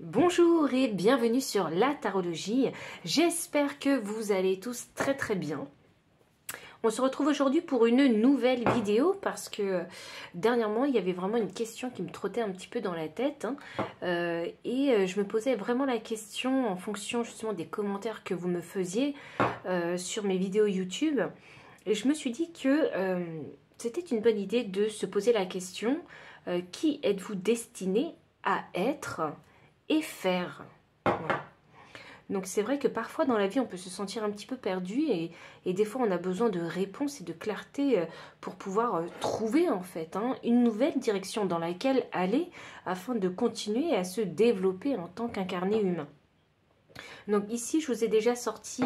Bonjour et bienvenue sur la tarologie. J'espère que vous allez tous très bien. On se retrouve aujourd'hui pour une nouvelle vidéo parce que dernièrement il y avait vraiment une question qui me trottait un petit peu dans la tête et je me posais vraiment la question en fonction justement des commentaires que vous me faisiez sur mes vidéos YouTube, et je me suis dit que c'était une bonne idée de se poser la question qui êtes-vous destiné à être et faire. Voilà. Donc c'est vrai que parfois dans la vie on peut se sentir un petit peu perdu et des fois on a besoin de réponses et de clarté pour pouvoir trouver en fait une nouvelle direction dans laquelle aller afin de continuer à se développer en tant qu'incarné humain. Donc ici je vous ai déjà sorti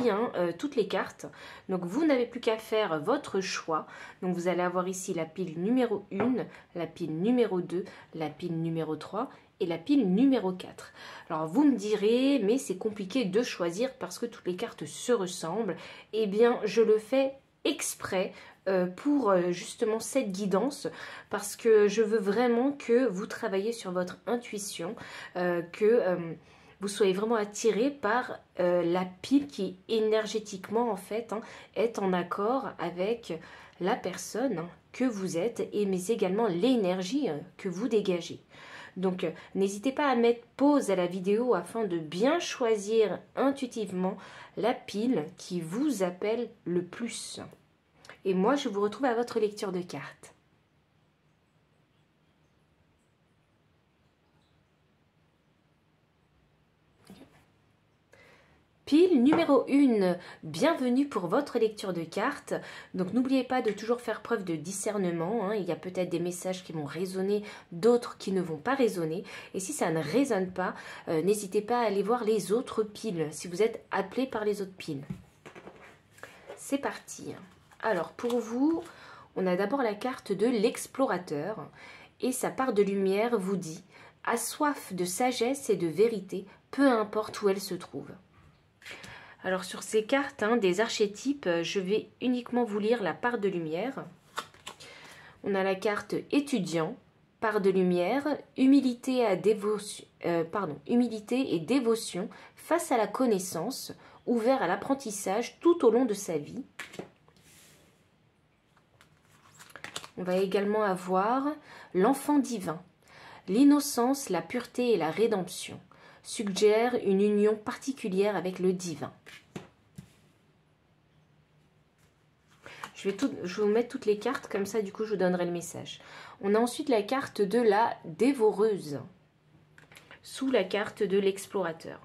toutes les cartes, donc vous n'avez plus qu'à faire votre choix. Donc vous allez avoir ici la pile numéro 1, la pile numéro 2, la pile numéro 3 et la pile numéro 4. Alors vous me direz, mais c'est compliqué de choisir parce que toutes les cartes se ressemblent. Eh bien je le fais exprès pour justement cette guidance, parce que je veux vraiment que vous travaillez sur votre intuition, que vous soyez vraiment attiré par la pile qui énergétiquement en fait est en accord avec la personne que vous êtes, et mais également l'énergie que vous dégagez. Donc n'hésitez pas à mettre pause à la vidéo afin de bien choisir intuitivement la pile qui vous appelle le plus. Et moi je vous retrouve à votre lecture de cartes. Pile numéro 1, bienvenue pour votre lecture de cartes. Donc n'oubliez pas de toujours faire preuve de discernement. Il y a peut-être des messages qui vont résonner, d'autres qui ne vont pas résonner. Et si ça ne résonne pas, n'hésitez pas à aller voir les autres piles, si vous êtes appelé par les autres piles. C'est parti. Alors pour vous, on a d'abord la carte de l'explorateur. Et sa part de lumière vous dit « A soif de sagesse et de vérité, peu importe où elle se trouve ». Alors sur ces cartes des archétypes, je vais uniquement vous lire la part de lumière. On a la carte étudiant, part de lumière, humilité et dévotion face à la connaissance, ouvert à l'apprentissage tout au long de sa vie. On va également avoir l'enfant divin, l'innocence, la pureté et la rédemption. Suggère une union particulière avec le divin. Je vais vous mettre toutes les cartes, comme ça du coup je vous donnerai le message. On a ensuite la carte de la dévoreuse, sous la carte de l'explorateur.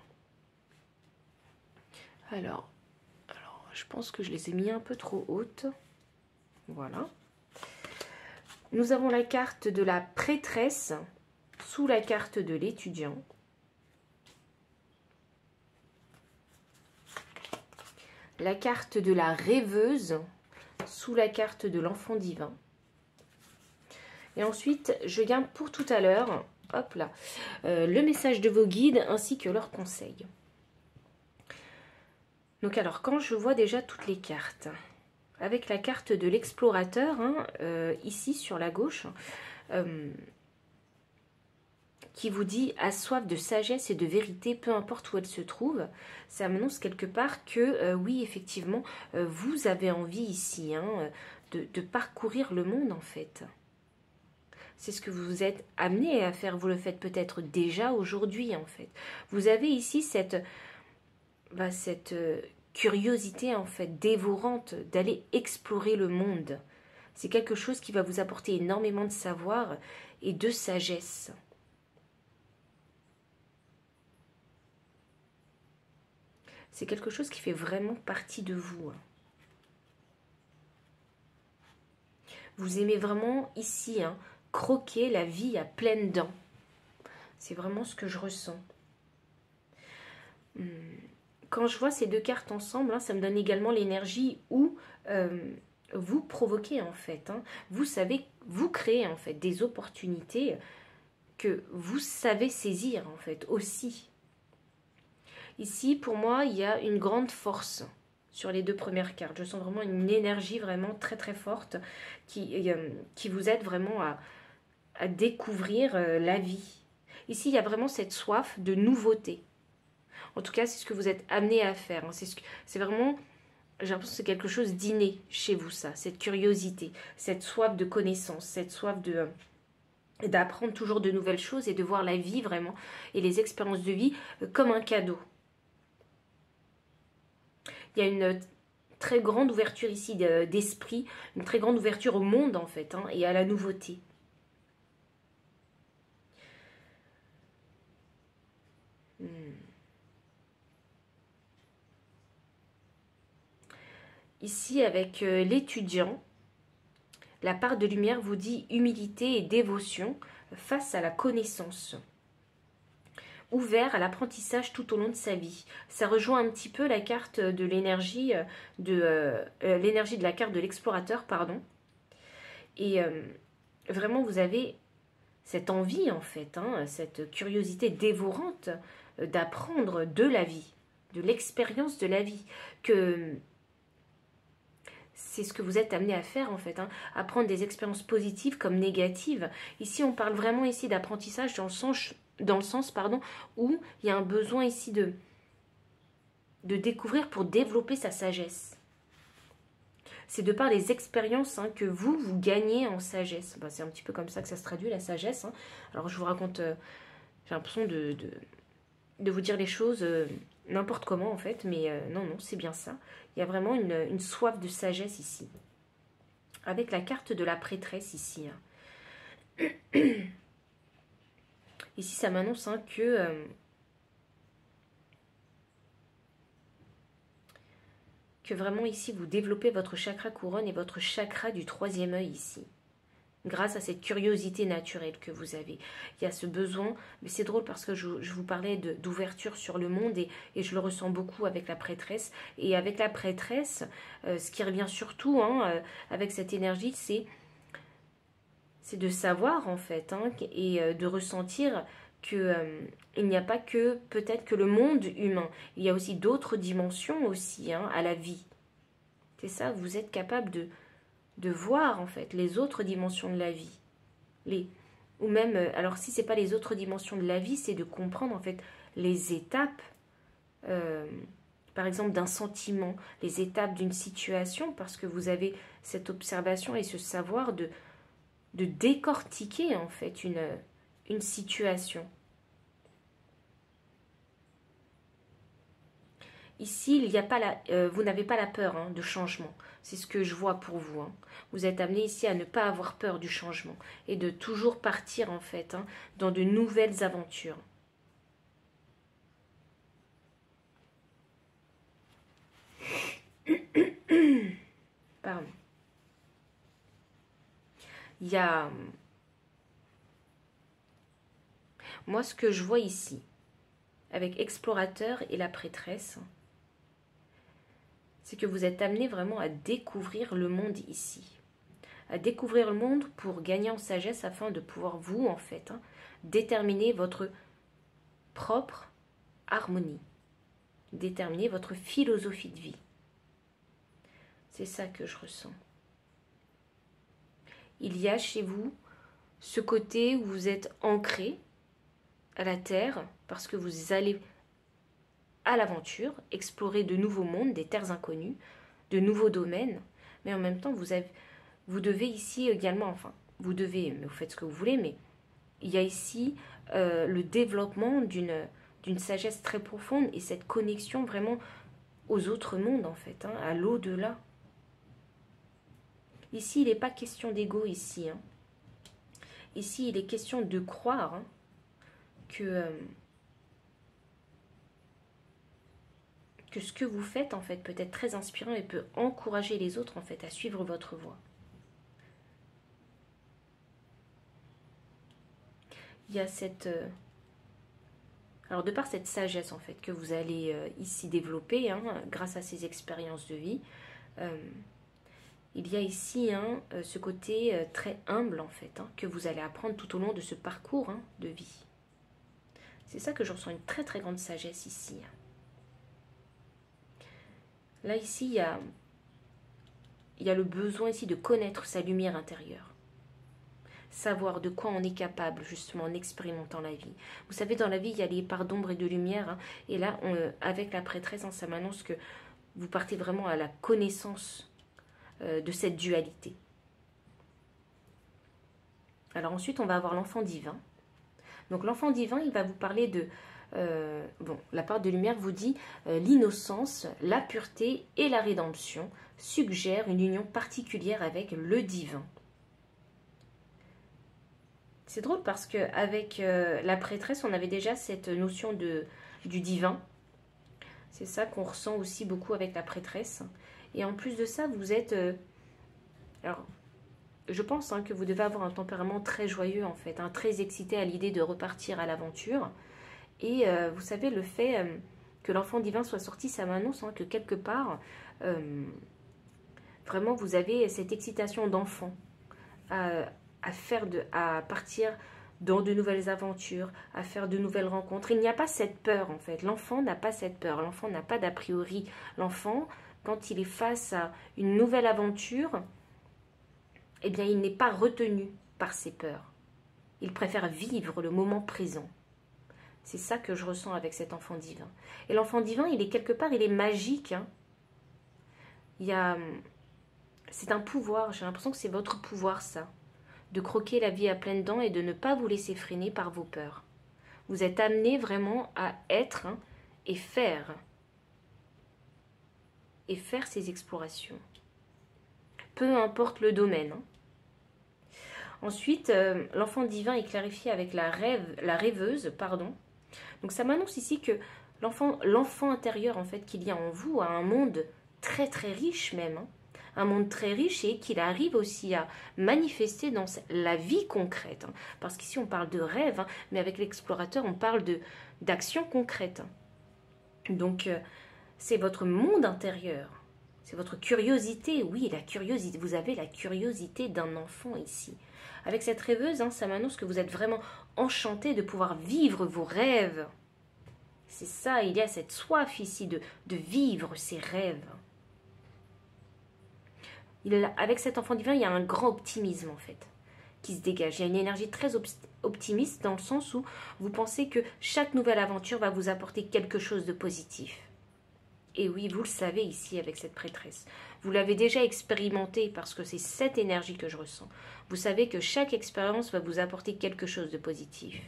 Alors, je pense que je les ai mis un peu trop hautes. Voilà. Nous avons la carte de la prêtresse, sous la carte de l'étudiant. La carte de la rêveuse, sous la carte de l'enfant divin. Et ensuite, je garde pour tout à l'heure, hop là, le message de vos guides ainsi que leurs conseils. Donc alors, quand je vois déjà toutes les cartes, avec la carte de l'explorateur, ici sur la gauche, qui vous dit « a soif de sagesse et de vérité, peu importe où elle se trouve », ça m'annonce quelque part que, oui, effectivement, vous avez envie ici de parcourir le monde, en fait. C'est ce que vous vous êtes amené à faire, vous le faites peut-être déjà aujourd'hui, en fait. Vous avez ici cette curiosité, en fait, dévorante d'aller explorer le monde. C'est quelque chose qui va vous apporter énormément de savoir et de sagesse. C'est quelque chose qui fait vraiment partie de vous. Vous aimez vraiment ici croquer la vie à pleines dents. C'est vraiment ce que je ressens. Quand je vois ces deux cartes ensemble, ça me donne également l'énergie où vous provoquez en fait. Vous savez, vous créez en fait des opportunités que vous savez saisir en fait aussi. Ici, pour moi, il y a une grande force sur les deux premières cartes. Je sens vraiment une énergie vraiment très forte qui vous aide vraiment à découvrir la vie. Ici, il y a vraiment cette soif de nouveauté. En tout cas, c'est ce que vous êtes amené à faire. Hein. C'est vraiment, j'ai l'impression que c'est quelque chose d'inné chez vous, ça. Cette curiosité, cette soif de connaissance, cette soif d'apprendre toujours de nouvelles choses et de voir la vie vraiment et les expériences de vie comme un cadeau. Il y a une très grande ouverture ici d'esprit, une très grande ouverture au monde en fait, hein, et à la nouveauté. Ici, avec l'étudiant, la part de lumière vous dit humilité et dévotion face à la connaissance. Ouvert à l'apprentissage tout au long de sa vie. Ça rejoint un petit peu la carte de l'énergie l'énergie de la carte de l'explorateur, pardon. Et vraiment, vous avez cette envie, en fait, hein, cette curiosité dévorante d'apprendre de la vie, de l'expérience de la vie, que c'est ce que vous êtes amené à faire, en fait, hein, apprendre des expériences positives comme négatives. Ici, on parle vraiment ici d'apprentissage dans le sens où il y a un besoin ici de découvrir pour développer sa sagesse. C'est de par les expériences hein, que vous gagnez en sagesse. Ben, c'est un petit peu comme ça que ça se traduit, la sagesse. Hein. Alors, je vous raconte, j'ai l'impression de vous dire les choses n'importe comment, en fait. Mais non, c'est bien ça. Il y a vraiment une soif de sagesse ici. Avec la carte de la prêtresse ici. Hein. Ici, ça m'annonce hein, que vraiment ici, vous développez votre chakra couronne et votre chakra du troisième œil ici. Grâce à cette curiosité naturelle que vous avez. Il y a ce besoin, mais c'est drôle parce que je vous parlais d'ouverture sur le monde et je le ressens beaucoup avec la prêtresse. Et avec la prêtresse, ce qui revient surtout hein, avec cette énergie, c'est de savoir en fait hein, et de ressentir que il n'y a pas que peut-être que le monde humain, il y a aussi d'autres dimensions aussi hein, à la vie. C'est ça, vous êtes capable de voir en fait les autres dimensions de la vie. Ou même, alors si c'est pas les autres dimensions de la vie, c'est de comprendre en fait les étapes, par exemple d'un sentiment, les étapes d'une situation, parce que vous avez cette observation et ce savoir de décortiquer en fait une situation. Ici, il y a pas vous n'avez pas la peur hein, de changement. C'est ce que je vois pour vous. Hein. Vous êtes amené ici à ne pas avoir peur du changement et de toujours partir en fait hein, dans de nouvelles aventures. Pardon. Il y a... Moi, ce que je vois ici, avec explorateur et la prêtresse, c'est que vous êtes amené vraiment à découvrir le monde ici. À découvrir le monde pour gagner en sagesse afin de pouvoir vous, en fait, hein, déterminer votre propre harmonie. Déterminer votre philosophie de vie. C'est ça que je ressens. Il y a chez vous ce côté où vous êtes ancré à la terre parce que vous allez à l'aventure, explorer de nouveaux mondes, des terres inconnues, de nouveaux domaines, mais en même temps vous devez ici également, enfin vous devez, mais vous faites ce que vous voulez, mais il y a ici le développement d'une sagesse très profonde et cette connexion vraiment aux autres mondes en fait, hein, à l'au-delà. Ici il n'est pas question d'ego ici, hein. Ici il est question de croire hein, que ce que vous faites en fait peut être très inspirant et peut encourager les autres en fait à suivre votre voie. Il y a cette... alors de par cette sagesse en fait que vous allez ici développer hein, grâce à ces expériences de vie, il y a ici hein, ce côté très humble en fait hein, que vous allez apprendre tout au long de ce parcours hein, de vie. C'est ça que je ressens, une très très grande sagesse ici. Là, ici, il y a le besoin ici de connaître sa lumière intérieure. savoir de quoi on est capable, justement, en expérimentant la vie. Vous savez, dans la vie, il y a les parts d'ombre et de lumière, hein, et là, avec la prêtresse, hein, ça m'annonce que vous partez vraiment à la connaissance de cette dualité. Alors ensuite, on va avoir l'enfant divin. Donc l'enfant divin, il va vous parler de... la part de lumière vous dit l'innocence, la pureté et la rédemption suggèrent une union particulière avec le divin. C'est drôle parce qu'avec la prêtresse, on avait déjà cette notion du divin. C'est ça qu'on ressent aussi beaucoup avec la prêtresse. Et en plus de ça, vous êtes... alors, je pense que vous devez avoir un tempérament très joyeux en fait, très excité à l'idée de repartir à l'aventure. Et vous savez, le fait que l'enfant divin soit sorti, ça m'annonce que quelque part, vraiment vous avez cette excitation d'enfant à partir dans de nouvelles aventures, à faire de nouvelles rencontres. Il n'y a pas cette peur en fait, l'enfant n'a pas cette peur, l'enfant n'a pas d'a priori. L'enfant, quand il est face à une nouvelle aventure, eh bien, il n'est pas retenu par ses peurs. Il préfère vivre le moment présent. C'est ça que je ressens avec cet enfant divin. Et l'enfant divin, il est quelque part, il est magique. Hein. C'est un pouvoir, j'ai l'impression que c'est votre pouvoir, ça. De croquer la vie à pleines dents et de ne pas vous laisser freiner par vos peurs. Vous êtes amené vraiment à être et faire ces explorations. Peu importe le domaine. Hein. Ensuite, l'enfant divin est clarifié avec la rêveuse, pardon. Donc ça m'annonce ici que l'enfant intérieur en fait qu'il y a en vous a un monde très très riche même, hein. Un monde très riche et qu'il arrive aussi à manifester dans la vie concrète. Hein. Parce qu'ici on parle de rêve, hein, mais avec l'explorateur on parle d'action concrète. Hein. Donc c'est votre monde intérieur. C'est votre curiosité, oui, la curiosité. Vous avez la curiosité d'un enfant ici. Avec cette rêveuse, hein, ça m'annonce que vous êtes vraiment enchanté de pouvoir vivre vos rêves. C'est ça, il y a cette soif ici de vivre ses rêves. Avec cet enfant divin, il y a un grand optimisme en fait qui se dégage. Il y a une énergie très optimiste dans le sens où vous pensez que chaque nouvelle aventure va vous apporter quelque chose de positif. Et oui, vous le savez ici avec cette prêtresse. Vous l'avez déjà expérimenté parce que c'est cette énergie que je ressens. Vous savez que chaque expérience va vous apporter quelque chose de positif.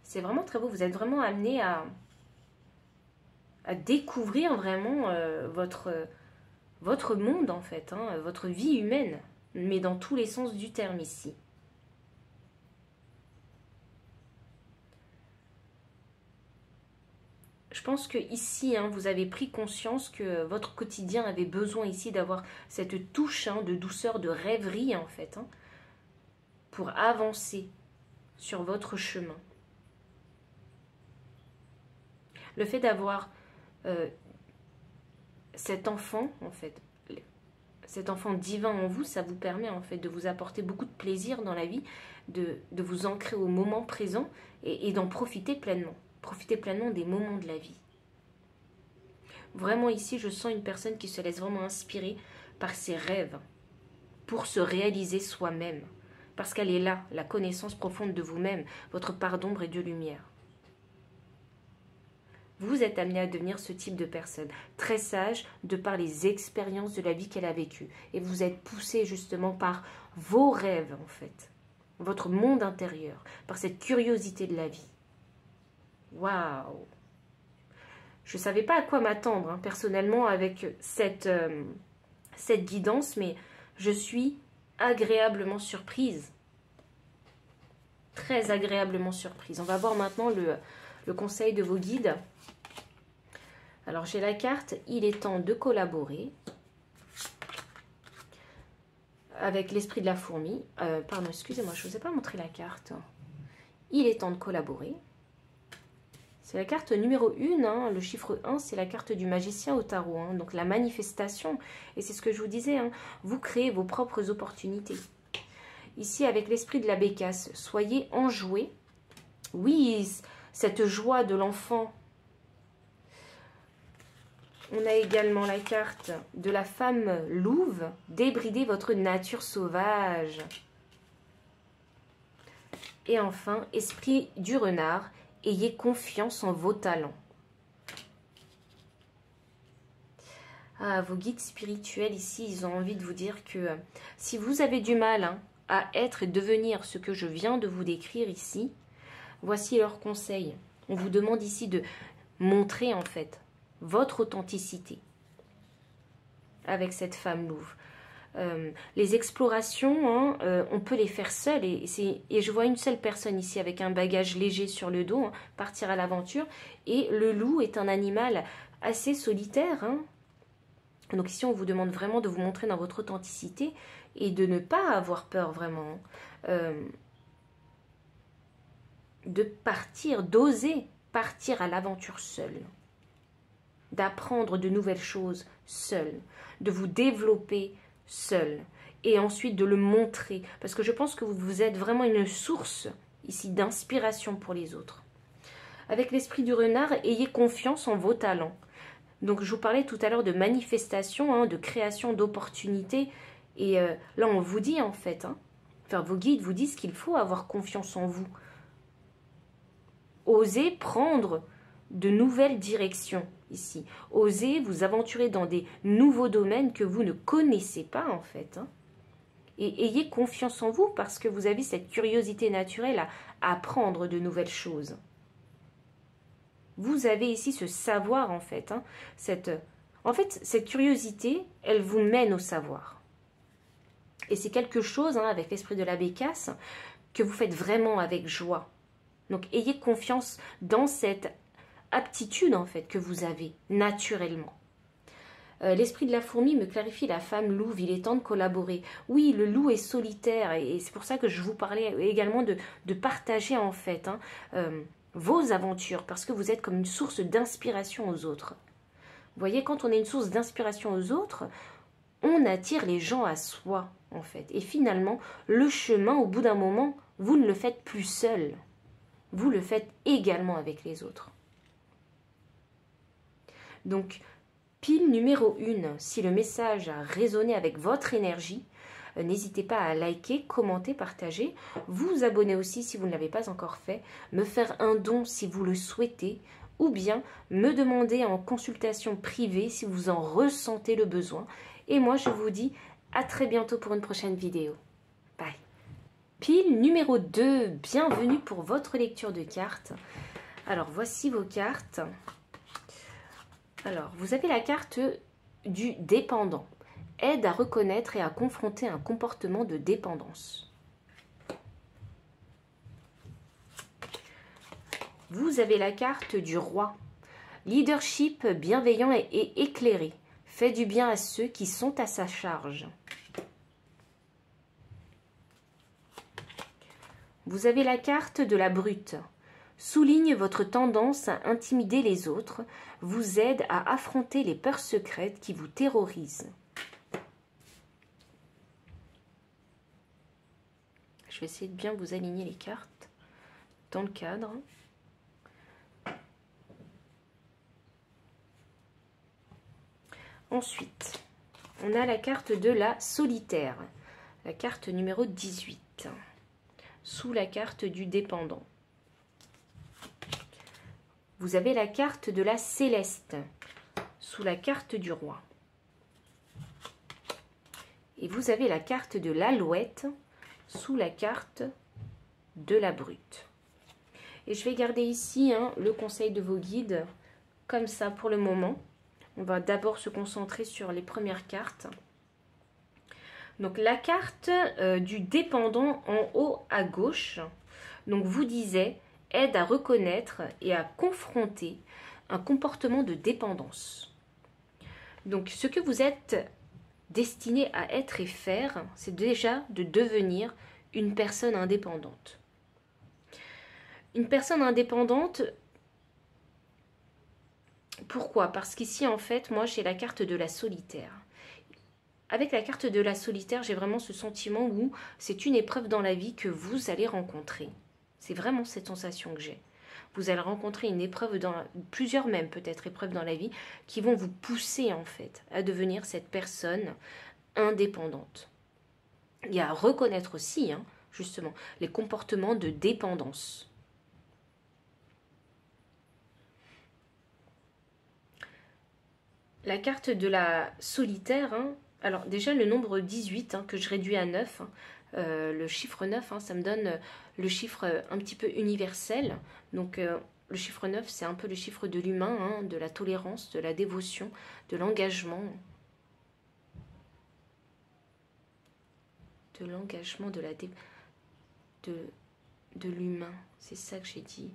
C'est vraiment très beau. Vous êtes vraiment amené à découvrir vraiment votre monde en fait, hein, votre vie humaine, mais dans tous les sens du terme ici. Je pense que ici, hein, vous avez pris conscience que votre quotidien avait besoin ici d'avoir cette touche de douceur, de rêverie en fait, hein, pour avancer sur votre chemin. Le fait d'avoir cet enfant, en fait, cet enfant divin en vous, ça vous permet en fait de vous apporter beaucoup de plaisir dans la vie, de vous ancrer au moment présent et d'en profiter pleinement. Profitez pleinement des moments de la vie. Vraiment ici, je sens une personne qui se laisse vraiment inspirer par ses rêves pour se réaliser soi-même. Parce qu'elle est là, la connaissance profonde de vous-même, votre part d'ombre et de lumière. Vous êtes amené à devenir ce type de personne, très sage de par les expériences de la vie qu'elle a vécues. Et vous êtes poussé justement par vos rêves en fait, votre monde intérieur, par cette curiosité de la vie. Waouh! Je ne savais pas à quoi m'attendre hein, personnellement avec cette guidance, mais je suis agréablement surprise. Très agréablement surprise. On va voir maintenant le conseil de vos guides. Alors j'ai la carte « Il est temps de collaborer » avec l'esprit de la fourmi. Pardon, excusez-moi, je ne vous ai pas montré la carte. Il est temps de collaborer. C'est la carte numéro 1, hein, le chiffre 1, c'est la carte du magicien au tarot, hein, donc la manifestation. Et c'est ce que je vous disais, hein, vous créez vos propres opportunités. Ici, avec l'esprit de la bécasse, soyez enjoués. Oui, cette joie de l'enfant, On a également la carte de la femme louve. Débridez votre nature sauvage. Et enfin, esprit du renard. Ayez confiance en vos talents. Ah, vos guides spirituels ici, ils ont envie de vous dire que si vous avez du mal à être et devenir ce que je viens de vous décrire ici, voici leurs conseils. On vous demande ici de montrer en fait votre authenticité avec cette femme louve. Les explorations, on peut les faire seul et je vois une seule personne ici avec un bagage léger sur le dos, partir à l'aventure. Et le loup est un animal assez solitaire. Donc ici, on vous demande vraiment de vous montrer dans votre authenticité et de ne pas avoir peur vraiment. De partir, d'oser partir à l'aventure seul. D'apprendre de nouvelles choses seul, de vous développer seul et ensuite de le montrer parce que je pense que vous êtes vraiment une source ici d'inspiration pour les autres. Avec l'esprit du renard, ayez confiance en vos talents. Donc je vous parlais tout à l'heure de manifestation, de création d'opportunités et là on vous dit en fait, enfin vos guides vous disent qu'il faut avoir confiance en vous. Osez prendre de nouvelles directions ici. Osez vous aventurer dans des nouveaux domaines que vous ne connaissez pas en fait. Et ayez confiance en vous parce que vous avez cette curiosité naturelle à apprendre de nouvelles choses. Vous avez ici ce savoir en fait. Cette curiosité, elle vous mène au savoir. Et c'est quelque chose avec l'esprit de la bécasse que vous faites vraiment avec joie. Donc ayez confiance dans cette aptitude en fait que vous avez naturellement. L'esprit de la fourmi me clarifie la femme louve, il est temps de collaborer. Oui, le loup est solitaire et c'est pour ça que je vous parlais également de partager en fait vos aventures parce que vous êtes comme une source d'inspiration aux autres. Vous voyez, quand on est une source d'inspiration aux autres, on attire les gens à soi en fait. Et finalement, le chemin au bout d'un moment, vous ne le faites plus seul. Vous le faites également avec les autres. Donc, pile numéro 1, si le message a résonné avec votre énergie, n'hésitez pas à liker, commenter, partager, vous abonner aussi si vous ne l'avez pas encore fait, me faire un don si vous le souhaitez, ou bien me demander en consultation privée si vous en ressentez le besoin. Et moi, je vous dis à très bientôt pour une prochaine vidéo. Bye. Pile numéro 2, bienvenue pour votre lecture de cartes. Alors, voici vos cartes. Alors, vous avez la carte du dépendant. Aide à reconnaître et à confronter un comportement de dépendance. Vous avez la carte du roi. Leadership bienveillant et éclairé. Fait du bien à ceux qui sont à sa charge. Vous avez la carte de la brute. Souligne votre tendance à intimider les autres, vous aide à affronter les peurs secrètes qui vous terrorisent. Je vais essayer de bien vous aligner les cartes dans le cadre. Ensuite, on a la carte de la solitaire, la carte numéro 18, sous la carte du dépendant. Vous avez la carte de la céleste, sous la carte du roi. Et vous avez la carte de l'alouette, sous la carte de la brute. Et je vais garder ici le conseil de vos guides, comme ça pour le moment. On va d'abord se concentrer sur les premières cartes. Donc la carte du dépendant en haut à gauche, donc vous disait aide à reconnaître et à confronter un comportement de dépendance. Donc ce que vous êtes destiné à être et faire, c'est déjà de devenir une personne indépendante. Une personne indépendante, pourquoi? Parce qu'ici, en fait, moi, j'ai la carte de la solitaire. Avec la carte de la solitaire, j'ai vraiment ce sentiment où c'est une épreuve dans la vie que vous allez rencontrer. C'est vraiment cette sensation que j'ai. Vous allez rencontrer une épreuve, plusieurs même peut-être épreuves dans la vie, qui vont vous pousser en fait à devenir cette personne indépendante. Et à reconnaître aussi, hein, justement, les comportements de dépendance. La carte de la solitaire, hein, alors déjà le nombre 18 hein, que je réduis à 9, hein, le chiffre 9, hein, ça me donne le chiffre un petit peu universel. Donc le chiffre 9, c'est un peu le chiffre de l'humain, hein, de la tolérance, de la dévotion, de l'engagement. De l'engagement, de l'humain. C'est ça que j'ai dit.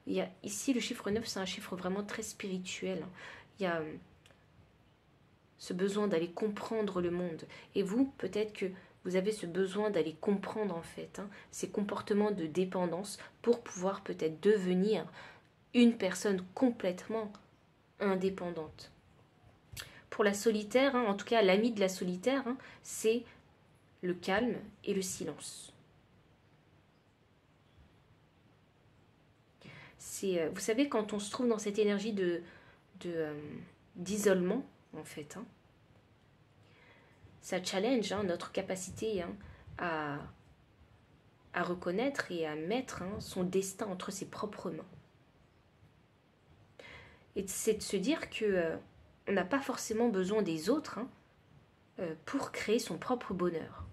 Il y a, ici, le chiffre 9, c'est un chiffre vraiment très spirituel. Il y a ce besoin d'aller comprendre le monde. Et vous, peut-être que vous avez ce besoin d'aller comprendre en fait hein, ces comportements de dépendance pour pouvoir peut-être devenir une personne complètement indépendante. Pour la solitaire, hein, en tout cas l'ami de la solitaire, hein, c'est le calme et le silence. Vous savez, quand on se trouve dans cette énergie d'isolement, en fait, hein, ça challenge hein, notre capacité hein, à reconnaître et à mettre hein, son destin entre ses propres mains. Et c'est de se dire que on n'a pas forcément besoin des autres hein, pour créer son propre bonheur.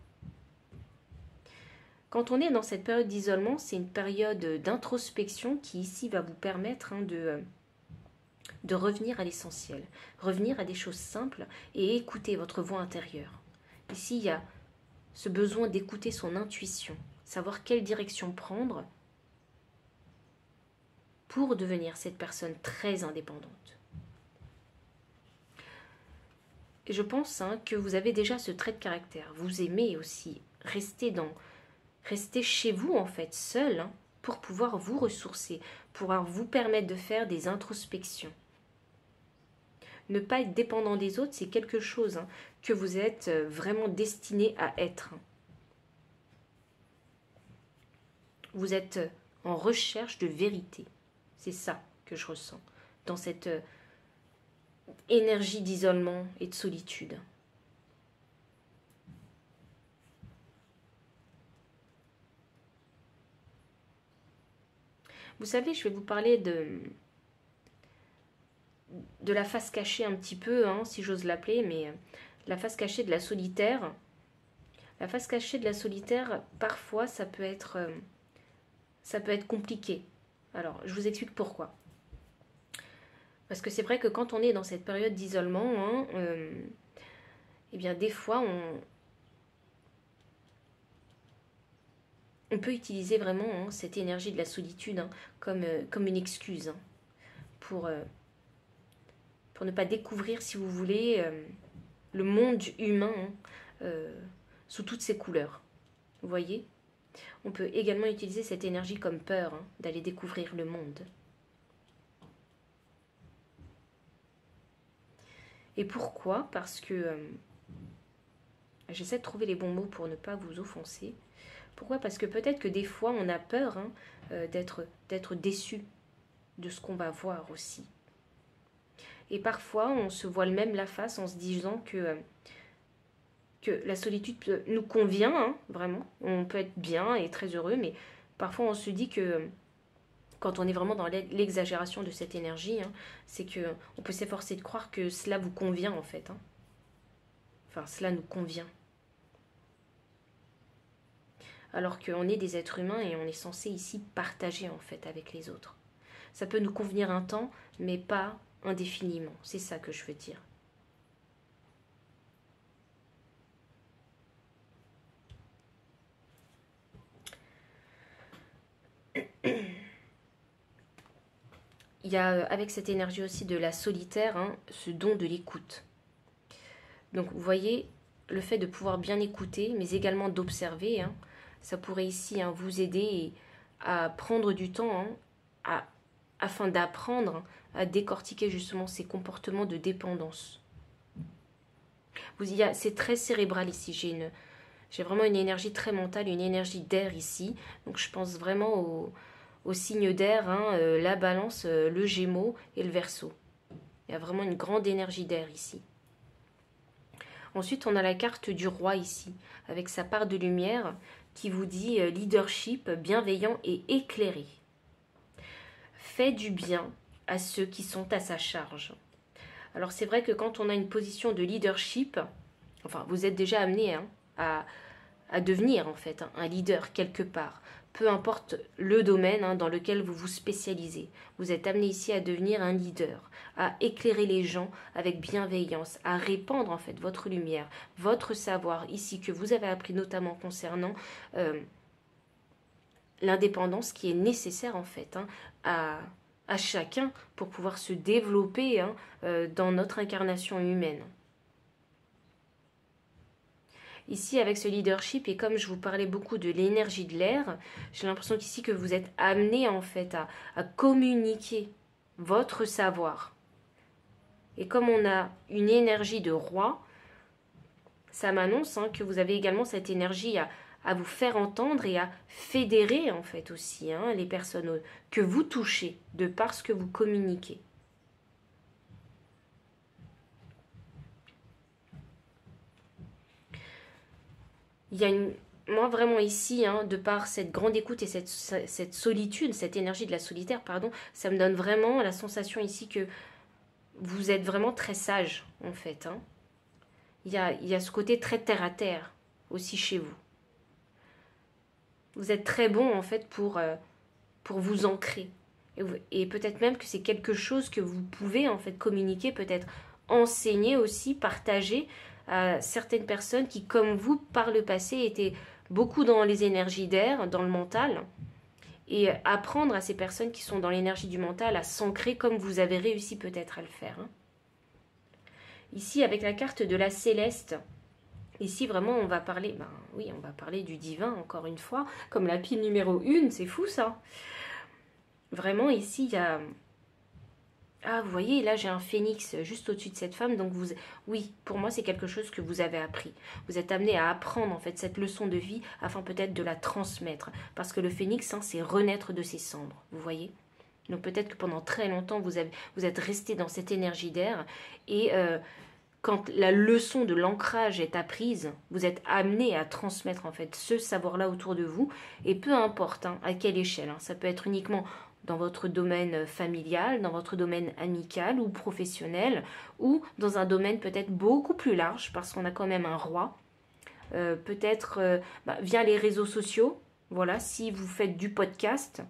Quand on est dans cette période d'isolement, c'est une période d'introspection qui ici va vous permettre hein, de revenir à l'essentiel, revenir à des choses simples et écouter votre voix intérieure. Ici, il y a ce besoin d'écouter son intuition, savoir quelle direction prendre pour devenir cette personne très indépendante. Et je pense hein, que vous avez déjà ce trait de caractère. Vous aimez aussi rester chez vous en fait, seul, hein, pour pouvoir vous ressourcer, pour vous permettre de faire des introspections. Ne pas être dépendant des autres, c'est quelque chose hein, que vous êtes vraiment destiné à être. Vous êtes en recherche de vérité. C'est ça que je ressens dans cette énergie d'isolement et de solitude. Vous savez, je vais vous parler de la face cachée un petit peu, hein, si j'ose l'appeler, mais la face cachée de la solitaire. La face cachée de la solitaire, parfois, ça peut être compliqué. Alors, je vous explique pourquoi. Parce que c'est vrai que quand on est dans cette période d'isolement, hein, eh bien, des fois, on peut utiliser vraiment hein, cette énergie de la solitude hein, comme une excuse hein, pour ne pas découvrir, si vous voulez, le monde humain hein, sous toutes ses couleurs. Vous voyez ? On peut également utiliser cette énergie comme peur hein, d'aller découvrir le monde. Et pourquoi ? Parce que j'essaie de trouver les bons mots pour ne pas vous offenser. Pourquoi ? Parce que peut-être que des fois on a peur hein, d'être déçu de ce qu'on va voir aussi. Et parfois on se voile même la face en se disant que la solitude nous convient, hein, vraiment. On peut être bien et très heureux, mais parfois on se dit que quand on est vraiment dans l'exagération de cette énergie, hein, c'est qu'on peut s'efforcer de croire que cela vous convient en fait. Hein. Enfin, cela nous convient. Alors qu'on est des êtres humains et on est censé ici partager en fait avec les autres. Ça peut nous convenir un temps, mais pas indéfiniment. C'est ça que je veux dire. Il y a avec cette énergie aussi de la solitaire, hein, ce don de l'écoute. Donc vous voyez, le fait de pouvoir bien écouter, mais également d'observer, hein, ça pourrait ici hein, vous aider à prendre du temps hein, afin d'apprendre à décortiquer justement ces comportements de dépendance. C'est très cérébral ici, j'ai vraiment une énergie très mentale, une énergie d'air ici, donc je pense vraiment au signe d'air, hein, la balance, le gémeaux et le verseau. Il y a vraiment une grande énergie d'air ici. Ensuite, on a la carte du roi ici, avec sa part de lumière qui vous dit leadership bienveillant et éclairé. Fait du bien à ceux qui sont à sa charge. Alors c'est vrai que quand on a une position de leadership, enfin vous êtes déjà amené hein, à devenir en fait un leader quelque part. Peu importe le domaine hein, dans lequel vous vous spécialisez. Vous êtes amené ici à devenir un leader, à éclairer les gens avec bienveillance, à répandre en fait votre lumière, votre savoir ici que vous avez appris notamment concernant l'indépendance qui est nécessaire en fait hein, à chacun pour pouvoir se développer hein, dans notre incarnation humaine. Ici, avec ce leadership, et comme je vous parlais beaucoup de l'énergie de l'air, j'ai l'impression qu'ici que vous êtes amené en fait à communiquer votre savoir. Et comme on a une énergie de roi, ça m'annonce hein, que vous avez également cette énergie à vous faire entendre et à fédérer en fait aussi hein, les personnes que vous touchez de par ce que vous communiquez. Il y a moi vraiment ici, hein, de par cette grande écoute et cette solitude, cette énergie de la solitaire, pardon, ça me donne vraiment la sensation ici que vous êtes vraiment très sage en fait. Hein. Il y a ce côté très terre à terre aussi chez vous. Vous êtes très bon en fait pour vous ancrer. Et peut-être même que c'est quelque chose que vous pouvez en fait communiquer, peut-être enseigner aussi, partager à certaines personnes qui, comme vous, par le passé, étaient beaucoup dans les énergies d'air, dans le mental, et apprendre à ces personnes qui sont dans l'énergie du mental à s'ancrer comme vous avez réussi peut-être à le faire. Hein. Ici, avec la carte de la céleste, ici vraiment on va parler, ben oui, on va parler du divin encore une fois, comme la pile numéro 1, c'est fou ça. Vraiment ici il y a... Ah, vous voyez, là j'ai un phénix juste au-dessus de cette femme, donc oui, pour moi c'est quelque chose que vous avez appris. Vous êtes amené à apprendre en fait cette leçon de vie afin peut-être de la transmettre. Parce que le phénix, hein, c'est renaître de ses cendres, vous voyez. Donc peut-être que pendant très longtemps vous êtes resté dans cette énergie d'air et quand la leçon de l'ancrage est apprise, vous êtes amené à transmettre en fait ce savoir-là autour de vous et peu importe hein, à quelle échelle. Hein, ça peut être uniquement dans votre domaine familial, dans votre domaine amical ou professionnel, ou dans un domaine peut-être beaucoup plus large, parce qu'on a quand même un roi, peut-être via les réseaux sociaux, voilà, si vous faites du podcast,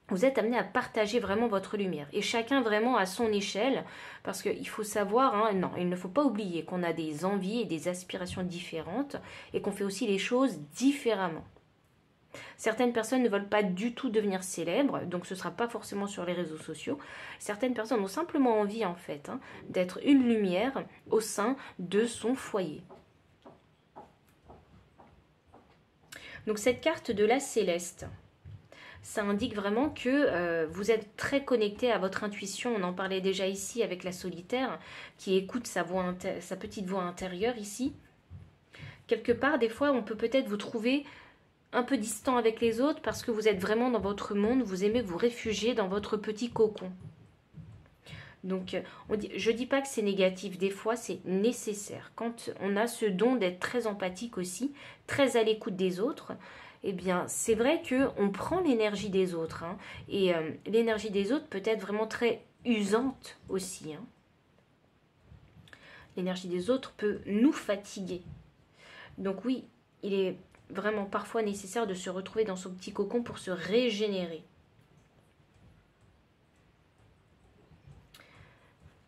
vous êtes amené à partager vraiment votre lumière, et chacun vraiment à son échelle, parce qu'il faut savoir, hein, non, il ne faut pas oublier qu'on a des envies et des aspirations différentes, et qu'on fait aussi les choses différemment. Certaines personnes ne veulent pas du tout devenir célèbres, donc ce ne sera pas forcément sur les réseaux sociaux. Certaines personnes ont simplement envie en fait hein, d'être une lumière au sein de son foyer. Donc cette carte de la céleste, ça indique vraiment que vous êtes très connecté à votre intuition. On en parlait déjà ici avec la solitaire qui écoute sa petite voix intérieure ici. Quelque part, des fois, on peut peut-être vous trouver un peu distant avec les autres parce que vous êtes vraiment dans votre monde, vous aimez vous réfugier dans votre petit cocon. Donc, je ne dis pas que c'est négatif, des fois c'est nécessaire. Quand on a ce don d'être très empathique aussi, très à l'écoute des autres, eh bien c'est vrai qu'on prend l'énergie des autres. Hein, et l'énergie des autres peut être vraiment très usante aussi. Hein. L'énergie des autres peut nous fatiguer. Donc oui, il est vraiment parfois nécessaire de se retrouver dans son petit cocon pour se régénérer.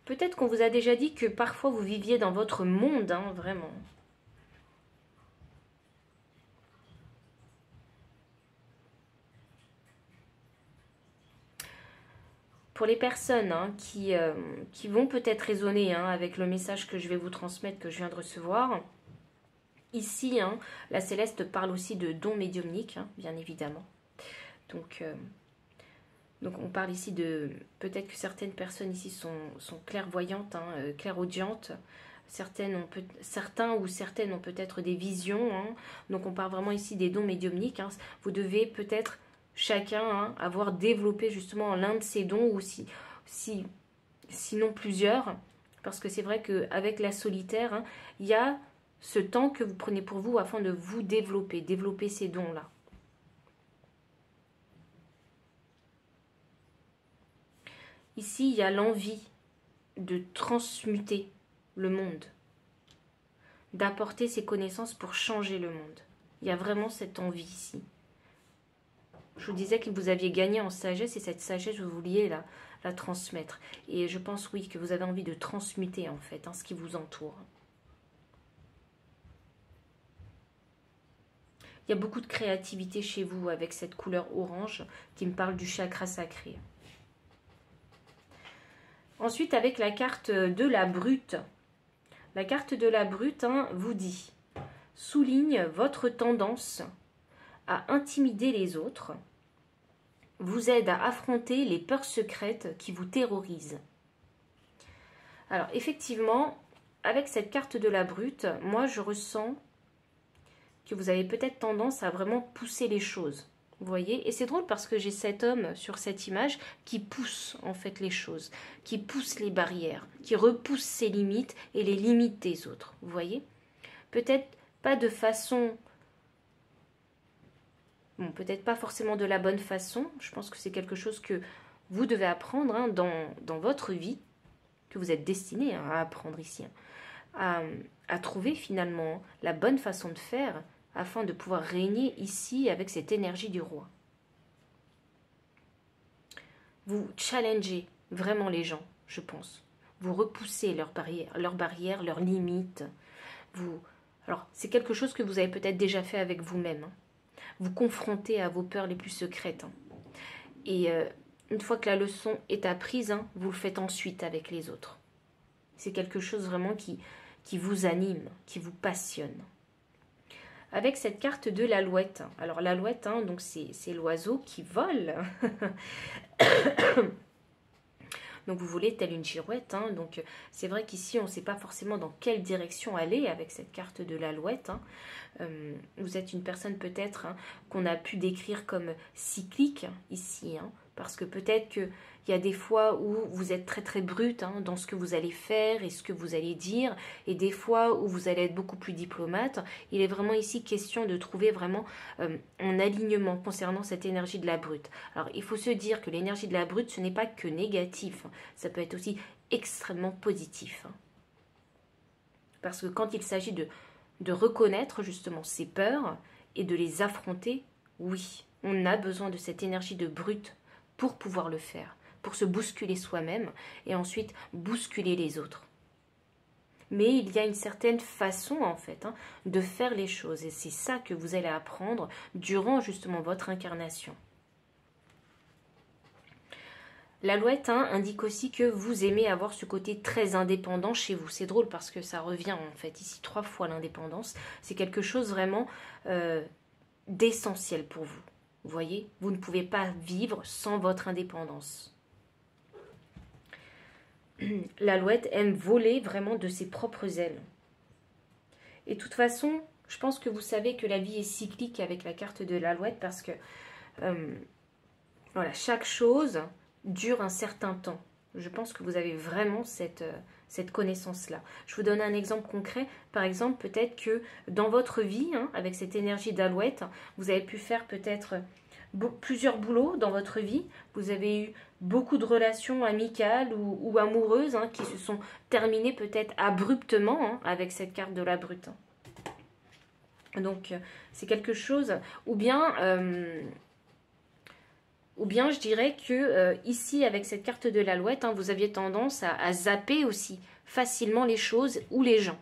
Peut-être qu'on vous a déjà dit que parfois vous viviez dans votre monde, hein, vraiment. Pour les personnes hein, qui vont peut-être résonner hein, avec le message que je vais vous transmettre, que je viens de recevoir, ici, hein, la céleste parle aussi de dons médiumniques, hein, bien évidemment. Donc on parle ici de... Peut-être que certaines personnes ici sont clairvoyantes, hein, clairaudientes. Certains ou certaines ont peut-être des visions. Hein. Donc on parle vraiment ici des dons médiumniques. Hein. Vous devez peut-être chacun avoir développé justement l'un de ses dons, ou sinon plusieurs, parce que c'est vrai qu'avec la solitaire, il y a ce temps que vous prenez pour vous afin de vous développer ces dons-là. Ici, il y a l'envie de transmuter le monde, d'apporter ses connaissances pour changer le monde. Il y a vraiment cette envie ici. Je vous disais que vous aviez gagné en sagesse, et cette sagesse, vous vouliez la transmettre. Et je pense, oui, que vous avez envie de transmuter, en fait, ce qui vous entoure. Il y a beaucoup de créativité chez vous avec cette couleur orange qui me parle du chakra sacré. Ensuite, avec la carte de la brute. La carte de la brute vous dit « Souligne votre tendance à intimider les autres, vous aide à affronter les peurs secrètes qui vous terrorisent. » Alors, effectivement, avec cette carte de la brute, moi, je ressens que vous avez peut-être tendance à vraiment pousser les choses. Vous voyez? Et c'est drôle parce que j'ai cet homme sur cette image qui pousse en fait les choses, qui pousse les barrières, qui repousse ses limites et les limites des autres. Vous voyez? Peut-être pas de façon... Bon, peut-être pas forcément de la bonne façon. Je pense que c'est quelque chose que vous devez apprendre dans votre vie, que vous êtes destiné à apprendre ici, à trouver finalement la bonne façon de faire afin de pouvoir régner ici avec cette énergie du roi. Vous challengez vraiment les gens, je pense. Vous repoussez leurs barrières, leurs limites. Alors, c'est quelque chose que vous avez peut-être déjà fait avec vous-même. Vous confrontez à vos peurs les plus secrètes. Et une fois que la leçon est apprise, vous le faites ensuite avec les autres. C'est quelque chose vraiment qui vous anime, qui vous passionne. Avec cette carte de l'alouette. Alors l'alouette, donc c'est l'oiseau qui vole. Donc vous volez telle une girouette. Donc c'est vrai qu'ici on ne sait pas forcément dans quelle direction aller avec cette carte de l'alouette. Vous êtes une personne peut-être qu'on a pu décrire comme cyclique ici. Parce que peut-être qu'il y a des fois où vous êtes très très brute dans ce que vous allez faire et ce que vous allez dire, et des fois où vous allez être beaucoup plus diplomate. Il est vraiment ici question de trouver vraiment un alignement concernant cette énergie de la brute. Alors il faut se dire que l'énergie de la brute, ce n'est pas que négatif, ça peut être aussi extrêmement positif. Parce que quand il s'agit de reconnaître justement ses peurs et de les affronter, oui, on a besoin de cette énergie de brute pour pouvoir le faire, pour se bousculer soi-même et ensuite bousculer les autres. Mais il y a une certaine façon en fait de faire les choses, et c'est ça que vous allez apprendre durant justement votre incarnation. L'alouette indique aussi que vous aimez avoir ce côté très indépendant chez vous. C'est drôle parce que ça revient en fait ici 3 fois l'indépendance. C'est quelque chose vraiment d'essentiel pour vous. Vous voyez, vous ne pouvez pas vivre sans votre indépendance. L'alouette aime voler vraiment de ses propres ailes. Et de toute façon, je pense que vous savez que la vie est cyclique avec la carte de l'alouette parce que voilà, chaque chose dure un certain temps. Je pense que vous avez vraiment cette connaissance-là. Je vous donne un exemple concret. Par exemple, peut-être que dans votre vie, avec cette énergie d'alouette, vous avez pu faire peut-être plusieurs boulots dans votre vie. Vous avez eu beaucoup de relations amicales ou amoureuses qui se sont terminées peut-être abruptement avec cette carte de la brute. Donc, c'est quelque chose... Ou bien je dirais que ici, avec cette carte de l'alouette, vous aviez tendance à zapper aussi facilement les choses ou les gens.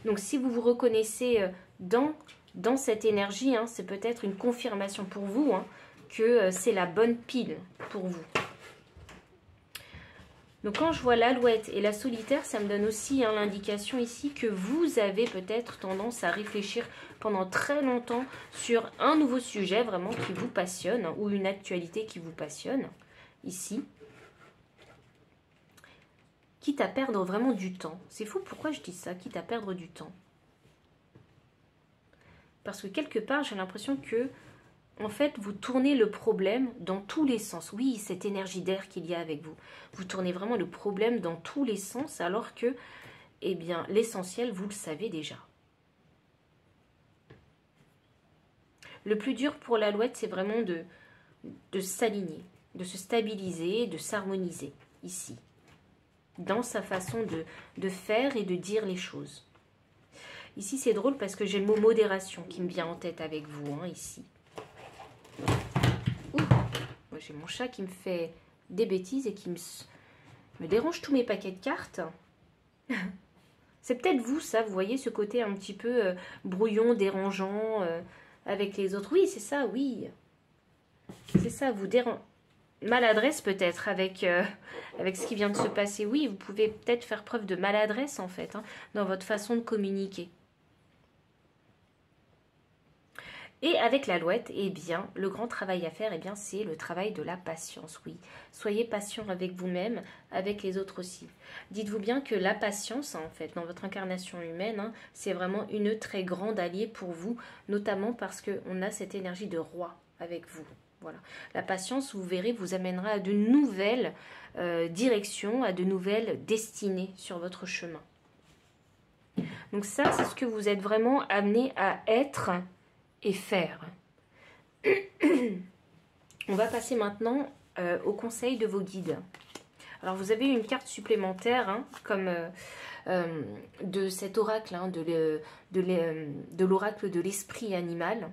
Donc, si vous vous reconnaissez dans cette énergie, c'est peut-être une confirmation pour vous que c'est la bonne pile pour vous. Donc, quand je vois l'alouette et la solitaire, ça me donne aussi l'indication ici que vous avez peut-être tendance à réfléchir pendant très longtemps sur un nouveau sujet vraiment qui vous passionne ou une actualité qui vous passionne, ici. Quitte à perdre vraiment du temps. C'est fou, pourquoi je dis ça, quitte à perdre du temps? Parce que quelque part, j'ai l'impression que en fait, vous tournez le problème dans tous les sens. Oui, cette énergie d'air qu'il y a avec vous. Vous tournez vraiment le problème dans tous les sens, alors que, eh bien, l'essentiel, vous le savez déjà. Le plus dur pour l'Alouette, c'est vraiment de s'aligner, de se stabiliser, de s'harmoniser, ici. Dans sa façon de faire et de dire les choses. Ici, c'est drôle parce que j'ai le mot modération qui me vient en tête avec vous, hein, ici. J'ai mon chat qui me fait des bêtises et qui me dérange tous mes paquets de cartes. C'est peut-être vous, ça, vous voyez ce côté un petit peu brouillon, dérangeant avec les autres. Oui, c'est ça, oui. C'est ça, vous dérangez. Maladresse peut-être avec ce qui vient de se passer. Oui, vous pouvez peut-être faire preuve de maladresse en fait, hein, dans votre façon de communiquer. Et avec l'Alouette, eh bien, le grand travail à faire, eh bien, c'est le travail de la patience, oui. Soyez patient avec vous-même, avec les autres aussi. Dites-vous bien que la patience, en fait, dans votre incarnation humaine, hein, c'est vraiment une très grande alliée pour vous, notamment parce qu'on a cette énergie de roi avec vous. Voilà. La patience, vous verrez, vous amènera à de nouvelles directions, à de nouvelles destinées sur votre chemin. Donc ça, c'est ce que vous êtes vraiment amené à être et faire. On va passer maintenant au conseil de vos guides. Alors vous avez une carte supplémentaire, hein, comme de cet oracle, hein, de l'oracle de l'esprit animal.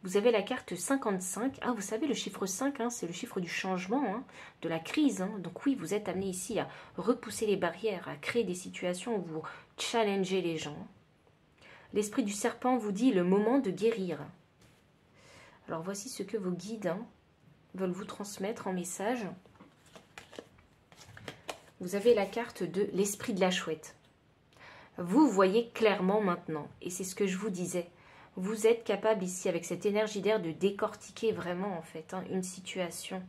Vous avez la carte 55. Ah, vous savez, le chiffre 5, hein, c'est le chiffre du changement, hein, de la crise. Hein. Donc oui, vous êtes amené ici à repousser les barrières, à créer des situations où vous challengez les gens. L'esprit du serpent vous dit le moment de guérir. Alors voici ce que vos guides, hein, veulent vous transmettre en message. Vous avez la carte de l'esprit de la chouette. Vous voyez clairement maintenant, et c'est ce que je vous disais. Vous êtes capable ici, avec cette énergie d'air, de décortiquer vraiment, en fait, hein, une situation.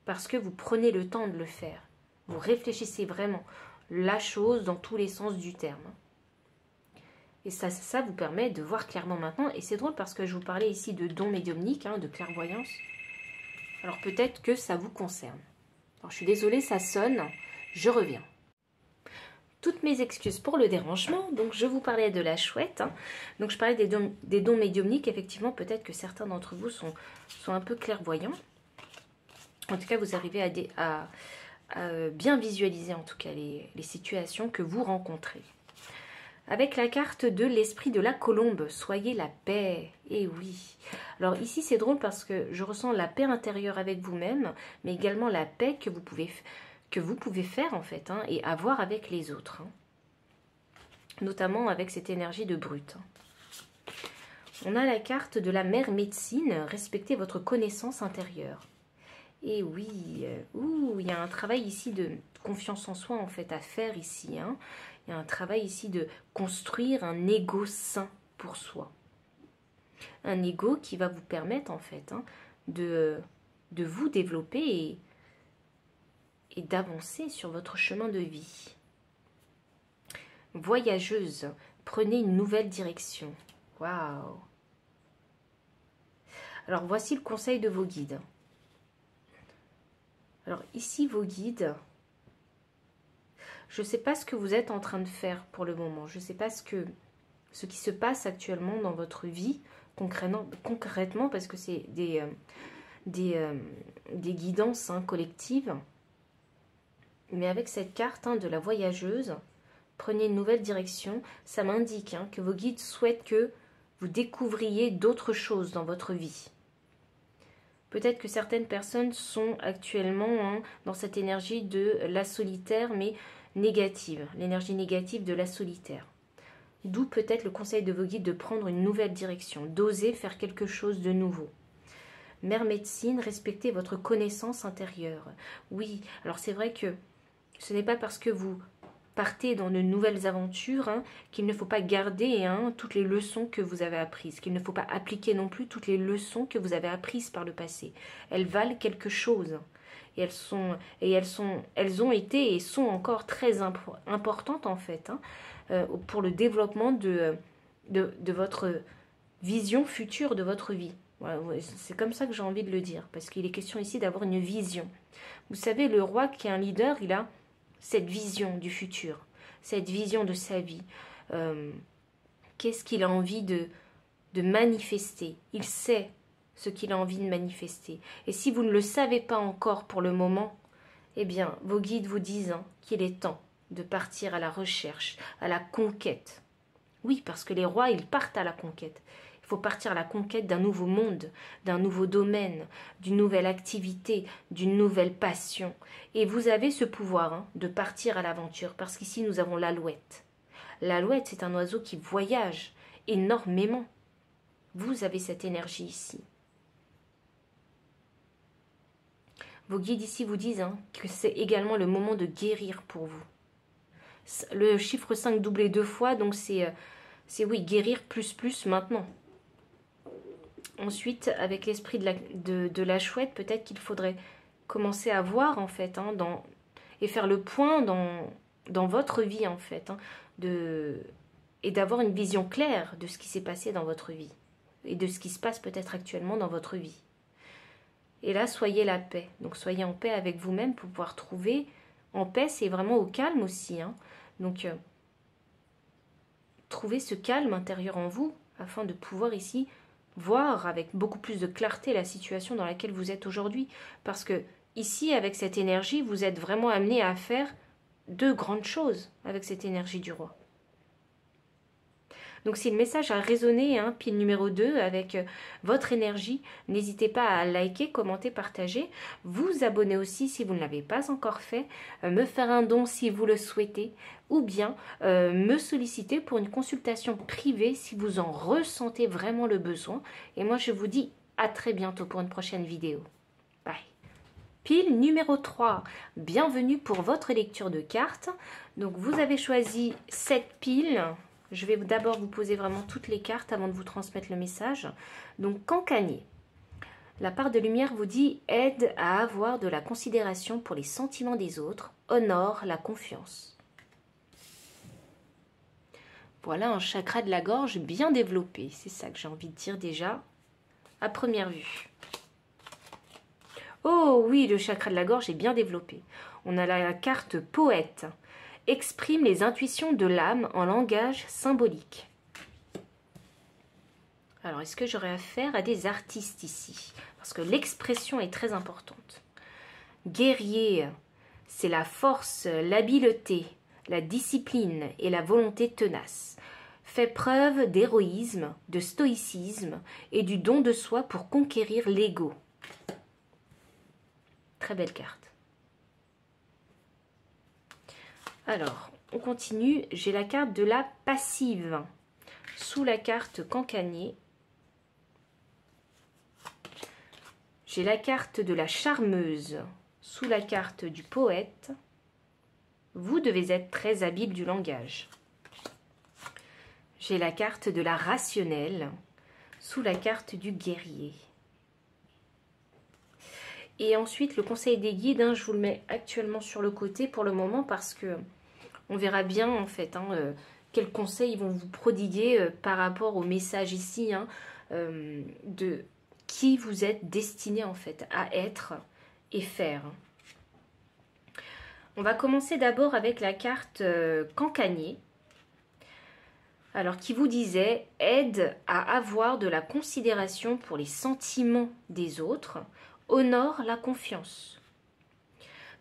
Parce que vous prenez le temps de le faire. Vous réfléchissez vraiment la chose dans tous les sens du terme. Et ça vous permet de voir clairement maintenant. Et c'est drôle parce que je vous parlais ici de dons médiumniques, hein, de clairvoyance. Alors peut-être que ça vous concerne. Alors je suis désolée, ça sonne. Je reviens. Toutes mes excuses pour le dérangement. Donc je vous parlais de la chouette. Hein. Donc je parlais des dons médiumniques. Effectivement, peut-être que certains d'entre vous sont un peu clairvoyants. En tout cas, vous arrivez à bien visualiser en tout cas les situations que vous rencontrez. Avec la carte de l'esprit de la colombe, soyez la paix. Et oui. Alors ici, c'est drôle parce que je ressens la paix intérieure avec vous-même, mais également la paix que vous pouvez faire en fait, hein, et avoir avec les autres. Hein. Notamment avec cette énergie de brute. On a la carte de la mère médecine, respectez votre connaissance intérieure. Et oui, il y a un travail ici de confiance en soi en fait à faire ici, hein. Il y a un travail ici de construire un ego sain pour soi. Un ego qui va vous permettre en fait, hein, de vous développer et d'avancer sur votre chemin de vie. Voyageuse, prenez une nouvelle direction. Waouh! Alors voici le conseil de vos guides. Alors ici vos guides... Je ne sais pas ce que vous êtes en train de faire pour le moment. Je ne sais pas ce qui se passe actuellement dans votre vie, concrètement parce que c'est des guidances, hein, collectives. Mais avec cette carte, hein, de la voyageuse, prenez une nouvelle direction. Ça m'indique, hein, que vos guides souhaitent que vous découvriez d'autres choses dans votre vie. Peut-être que certaines personnes sont actuellement, hein, dans cette énergie de la solitaire, mais négative, l'énergie négative de la solitaire. D'où peut-être le conseil de vos guides de prendre une nouvelle direction, d'oser faire quelque chose de nouveau. Mère médecine, respectez votre connaissance intérieure. Oui, alors c'est vrai que ce n'est pas parce que vous partez dans de nouvelles aventures, hein, qu'il ne faut pas garder, hein, toutes les leçons que vous avez apprises, qu'il ne faut pas appliquer non plus toutes les leçons que vous avez apprises par le passé. Elles valent quelque chose. Et elles ont été et sont encore très importantes en fait, hein, pour le développement de votre vision future de votre vie. Voilà, ouais, c'est comme ça que j'ai envie de le dire, parce qu'il est question ici d'avoir une vision. Vous savez, le roi qui est un leader, il a cette vision du futur, cette vision de sa vie. Qu'est-ce qu'il a envie de manifester? Il sait ce qu'il a envie de manifester. Et si vous ne le savez pas encore pour le moment, eh bien, vos guides vous disent qu'il est temps de partir à la recherche, à la conquête. Oui, parce que les rois, ils partent à la conquête. Il faut partir à la conquête d'un nouveau monde, d'un nouveau domaine, d'une nouvelle activité, d'une nouvelle passion. Et vous avez ce pouvoir de partir à l'aventure, parce qu'ici, nous avons l'alouette. L'alouette, c'est un oiseau qui voyage énormément. Vous avez cette énergie ici. Vos guides ici vous disent que c'est également le moment de guérir pour vous. Le chiffre 5 doublé 2 fois, donc c'est oui, guérir plus maintenant. Ensuite, avec l'esprit de la chouette, peut-être qu'il faudrait commencer à voir en fait, et faire le point dans votre vie en fait, et d'avoir une vision claire de ce qui s'est passé dans votre vie et de ce qui se passe peut-être actuellement dans votre vie. Et là, soyez la paix. Donc, soyez en paix avec vous-même pour pouvoir trouver en paix, c'est vraiment au calme aussi. Donc, trouvez ce calme intérieur en vous afin de pouvoir ici voir avec beaucoup plus de clarté la situation dans laquelle vous êtes aujourd'hui. Parce que ici, avec cette énergie, vous êtes vraiment amené à faire de grandes choses avec cette énergie du roi. Donc si le message a résonné, pile numéro 2, avec votre énergie, n'hésitez pas à liker, commenter, partager, vous abonner aussi si vous ne l'avez pas encore fait, me faire un don si vous le souhaitez, ou bien me solliciter pour une consultation privée si vous en ressentez vraiment le besoin. Et moi je vous dis à très bientôt pour une prochaine vidéo. Bye. Pile numéro 3, bienvenue pour votre lecture de cartes. Donc vous avez choisi cette pile. Je vais d'abord vous poser vraiment toutes les cartes avant de vous transmettre le message. Donc, Cancanier. La part de lumière vous dit « Aide à avoir de la considération pour les sentiments des autres, honore la confiance ». Voilà un chakra de la gorge bien développé. C'est ça que j'ai envie de dire déjà à première vue. Oh oui, le chakra de la gorge est bien développé. On a la carte poète. Exprime les intuitions de l'âme en langage symbolique. Alors, est-ce que j'aurais affaire à des artistes ici? Parce que l'expression est très importante. Guerrier, c'est la force, l'habileté, la discipline et la volonté tenace. Fait preuve d'héroïsme, de stoïcisme et du don de soi pour conquérir l'ego. Très belle carte. Alors, on continue. J'ai la carte de la passive. Sous la carte Cancanier, j'ai la carte de la charmeuse. Sous la carte du poète, vous devez être très habile du langage. J'ai la carte de la rationnelle. Sous la carte du guerrier. Et ensuite, le conseil des guides, je vous le mets actuellement sur le côté pour le moment parce que on verra bien en fait quels conseils ils vont vous prodiguer par rapport au message ici de qui vous êtes destiné en fait à être et faire. On va commencer d'abord avec la carte Cancanier. Alors qui vous disait aide à avoir de la considération pour les sentiments des autres, honore la confiance.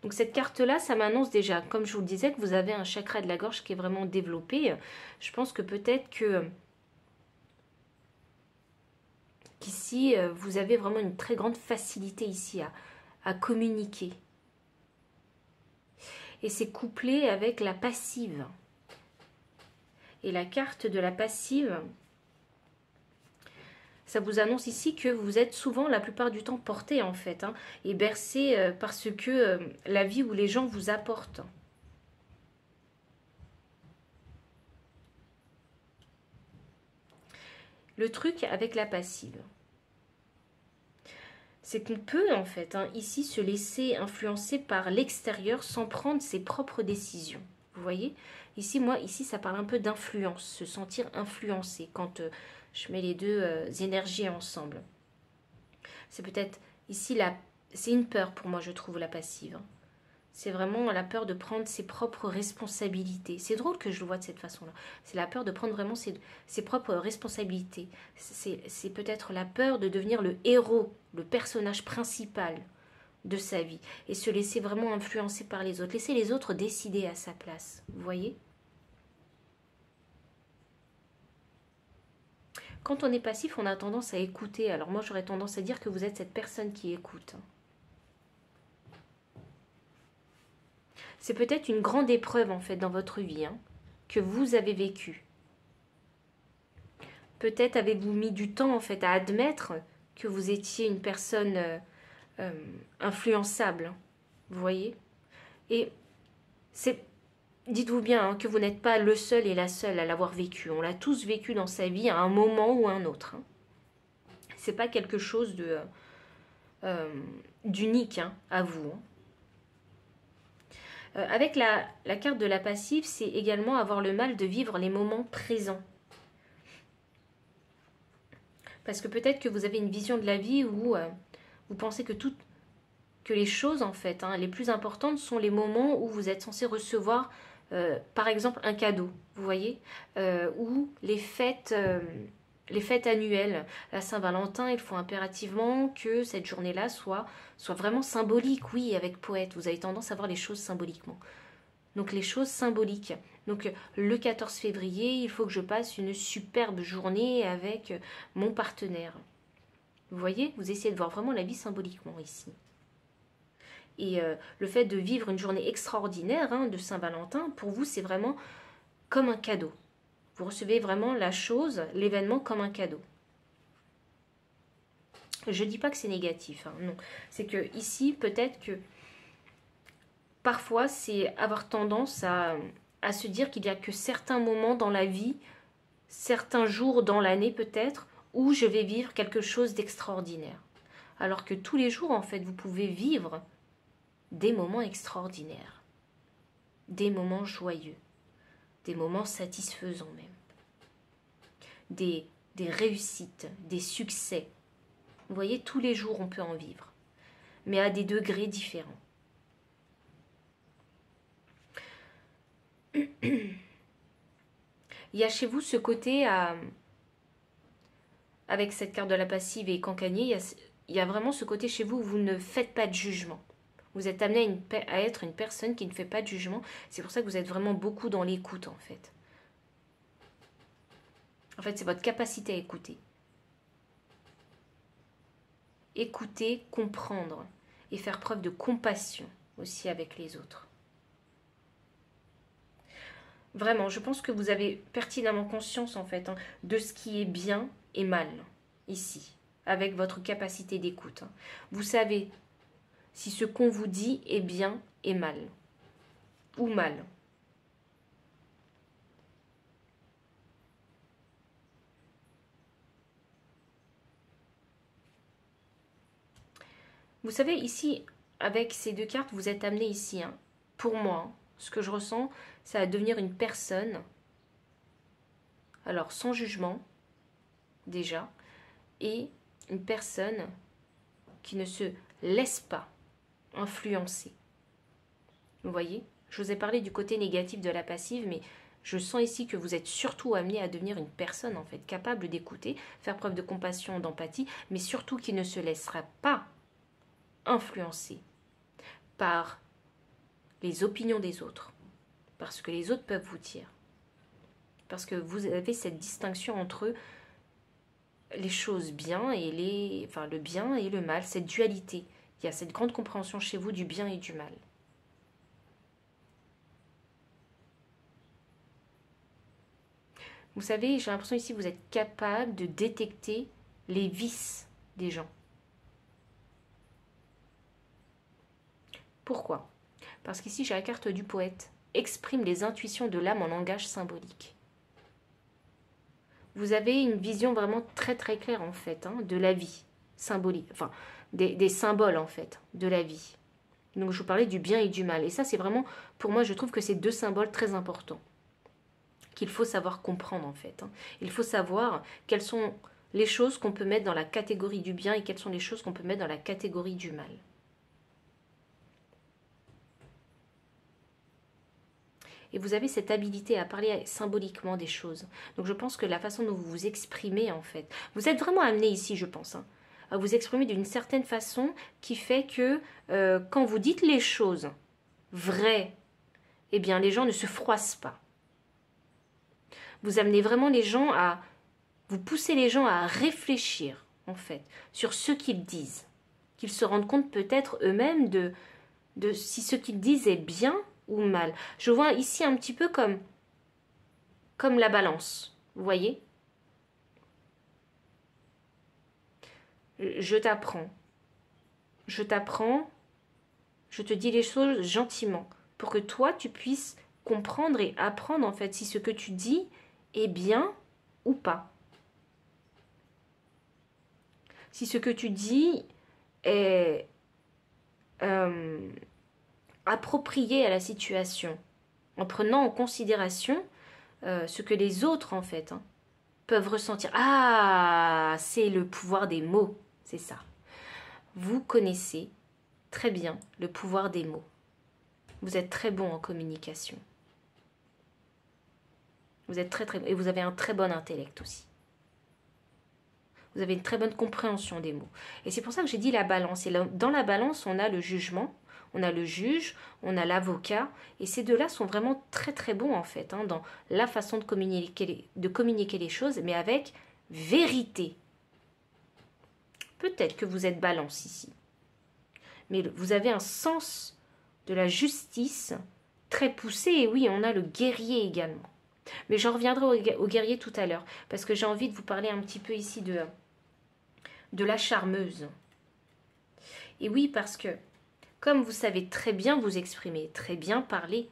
Donc cette carte-là, ça m'annonce déjà, comme je vous le disais, que vous avez un chakra de la gorge qui est vraiment développé. Je pense que peut-être qu'ici, vous avez vraiment une très grande facilité ici à communiquer. Et c'est couplé avec la passive. Et la carte de la passive, ça vous annonce ici que vous êtes souvent, la plupart du temps, porté en fait, et bercé par ce que la vie ou les gens vous apportent. Le truc avec la passive, c'est qu'on peut en fait ici se laisser influencer par l'extérieur sans prendre ses propres décisions. Vous voyez? Ici, ça parle un peu d'influence, se sentir influencé quand je mets les deux énergies ensemble. C'est peut-être ici, c'est une peur pour moi, je trouve, la passive. Hein. C'est vraiment la peur de prendre ses propres responsabilités. C'est drôle que je le vois de cette façon-là. C'est la peur de prendre vraiment ses propres responsabilités. C'est peut-être la peur de devenir le héros, le personnage principal de sa vie. Et se laisser vraiment influencer par les autres. Laisser les autres décider à sa place. Vous voyez ? Quand on est passif, on a tendance à écouter. Alors moi, j'aurais tendance à dire que vous êtes cette personne qui écoute. C'est peut-être une grande épreuve, en fait, dans votre vie, hein, que vous avez vécue. Peut-être avez-vous mis du temps, en fait, à admettre que vous étiez une personne influençable. Vous voyez ? Et dites-vous bien hein, que vous n'êtes pas le seul et la seule à l'avoir vécu. On l'a tous vécu dans sa vie à un moment ou à un autre. Hein. C'est pas quelque chose d'unique hein, à vous. Hein. Avec la carte de la passive, c'est également avoir le mal de vivre les moments présents. Parce que peut-être que vous avez une vision de la vie où vous pensez que les choses, en fait, hein, les plus importantes sont les moments où vous êtes censé recevoir, par exemple, un cadeau, vous voyez, ou les fêtes annuelles. La Saint-Valentin, il faut impérativement que cette journée-là soit vraiment symbolique, oui, avec poète. Vous avez tendance à voir les choses symboliquement. Donc les choses symboliques. Donc le 14 février, il faut que je passe une superbe journée avec mon partenaire. Vous voyez, vous essayez de voir vraiment la vie symboliquement ici. Et le fait de vivre une journée extraordinaire hein, de Saint-Valentin, pour vous, c'est vraiment comme un cadeau. Vous recevez vraiment la chose, l'événement comme un cadeau. Je ne dis pas que c'est négatif, hein, non. C'est que ici, peut-être que parfois, c'est avoir tendance à se dire qu'il n'y a que certains moments dans la vie, certains jours dans l'année peut-être, où je vais vivre quelque chose d'extraordinaire. Alors que tous les jours, en fait, vous pouvez vivre des moments extraordinaires, des moments joyeux, des moments satisfaisants même, des réussites, des succès. Vous voyez, tous les jours on peut en vivre, mais à des degrés différents. Il y a chez vous ce côté, avec cette carte de la passive et Cancanier, il y a vraiment ce côté chez vous où vous ne faites pas de jugement. Vous êtes amené à être une personne qui ne fait pas de jugement. C'est pour ça que vous êtes vraiment beaucoup dans l'écoute, en fait. En fait, c'est votre capacité à écouter. Écouter, comprendre et faire preuve de compassion aussi avec les autres. Vraiment, je pense que vous avez pertinemment conscience, en fait, hein, de ce qui est bien et mal, ici, avec votre capacité d'écoute. Hein. Vous savez si ce qu'on vous dit est bien et mal, ou mal. Vous savez, ici, avec ces deux cartes, vous êtes amené ici. Hein. Pour moi, ce que je ressens, c'est à devenir une personne, alors sans jugement, déjà, et une personne qui ne se laisse pas influencer. Vous voyez, je vous ai parlé du côté négatif de la passive, mais je sens ici que vous êtes surtout amené à devenir une personne, en fait, capable d'écouter, faire preuve de compassion, d'empathie, mais surtout qui ne se laissera pas influencer par les opinions des autres, parce que les autres peuvent vous dire, parce que vous avez cette distinction entre les choses bien et le bien et le mal, cette dualité. Il y a cette grande compréhension chez vous du bien et du mal. Vous savez, j'ai l'impression ici que vous êtes capable de détecter les vices des gens. Pourquoi? Parce qu'ici, j'ai la carte du poète. Exprime les intuitions de l'âme en langage symbolique. Vous avez une vision vraiment très très claire en fait, hein, de la vie symbolique, enfin des symboles en fait, de la vie. Donc je vous parlais du bien et du mal. Et ça c'est vraiment, pour moi je trouve que c'est deux symboles très importants qu'il faut savoir comprendre en fait. Hein. Il faut savoir quels sont les choses qu'on peut mettre dans la catégorie du bien et quelles sont les choses qu'on peut mettre dans la catégorie du mal. Et vous avez cette habilité à parler symboliquement des choses. Donc je pense que la façon dont vous vous exprimez, en fait, vous êtes vraiment amené ici, je pense, hein, à vous exprimer d'une certaine façon qui fait que quand vous dites les choses vraies, eh bien les gens ne se froissent pas. Vous amenez vraiment les gens à... Vous poussez les gens à réfléchir, en fait, sur ce qu'ils disent. Qu'ils se rendent compte peut-être eux-mêmes de si ce qu'ils disent est bien ou mal. Je vois ici un petit peu comme la balance, vous voyez? Je t'apprends, je te dis les choses gentiment, pour que toi tu puisses comprendre et apprendre en fait si ce que tu dis est bien ou pas. Si ce que tu dis est approprié à la situation, en prenant en considération ce que les autres en fait peuvent ressentir. Ah, c'est le pouvoir des mots, c'est ça. Vous connaissez très bien le pouvoir des mots. Vous êtes très bon en communication. Vous êtes très bon et vous avez un très bon intellect aussi. Vous avez une très bonne compréhension des mots. Et c'est pour ça que j'ai dit la balance. Et dans la balance, on a le jugement, on a le juge, on a l'avocat. Et ces deux-là sont vraiment très très bons en fait, dans la façon de communiquer les choses, mais avec vérité. Peut-être que vous êtes balance ici. Mais vous avez un sens de la justice très poussé. Et oui, on a le guerrier également. Mais j'en reviendrai au guerrier tout à l'heure. Parce que j'ai envie de vous parler un petit peu ici de la charmeuse. Et oui, parce que, comme vous savez très bien vous exprimer, très bien parler,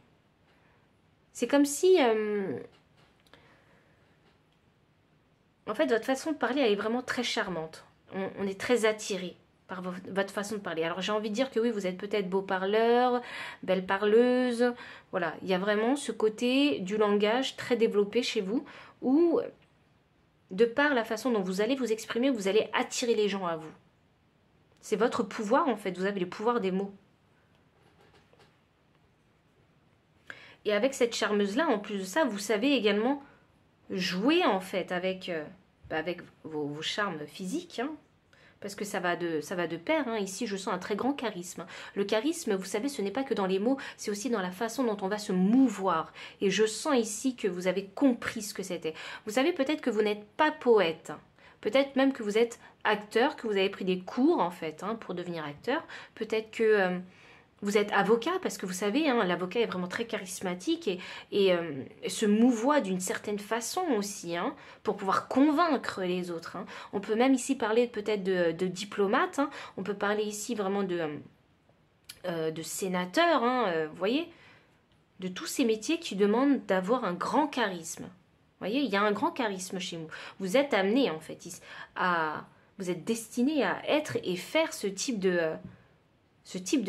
c'est comme si... en fait, votre façon de parler, elle est vraiment très charmante. On est très attiré par votre façon de parler. Alors j'ai envie de dire que oui, vous êtes peut-être beau parleur, belle parleuse. Voilà, il y a vraiment ce côté du langage très développé chez vous où, de par la façon dont vous allez vous exprimer, vous allez attirer les gens à vous. C'est votre pouvoir en fait, vous avez le pouvoir des mots. Et avec cette charmeuse-là, en plus de ça, vous savez également jouer en fait avec vos charmes physiques, parce que ça va de pair. Ici, je sens un très grand charisme. Le charisme, vous savez, ce n'est pas que dans les mots, c'est aussi dans la façon dont on va se mouvoir. Et je sens ici que vous avez compris ce que c'était. Vous savez peut-être que vous n'êtes pas poète. Peut-être même que vous êtes acteur, que vous avez pris des cours, en fait, pour devenir acteur. Peut-être que vous êtes avocat, parce que vous savez, l'avocat est vraiment très charismatique et se mouvoie d'une certaine façon aussi, pour pouvoir convaincre les autres. On peut même ici parler peut-être de diplomate, on peut parler ici vraiment de sénateur, vous voyez, de tous ces métiers qui demandent d'avoir un grand charisme. Vous voyez, il y a un grand charisme chez vous. Vous êtes amené, en fait, vous êtes destiné à être et faire ce type de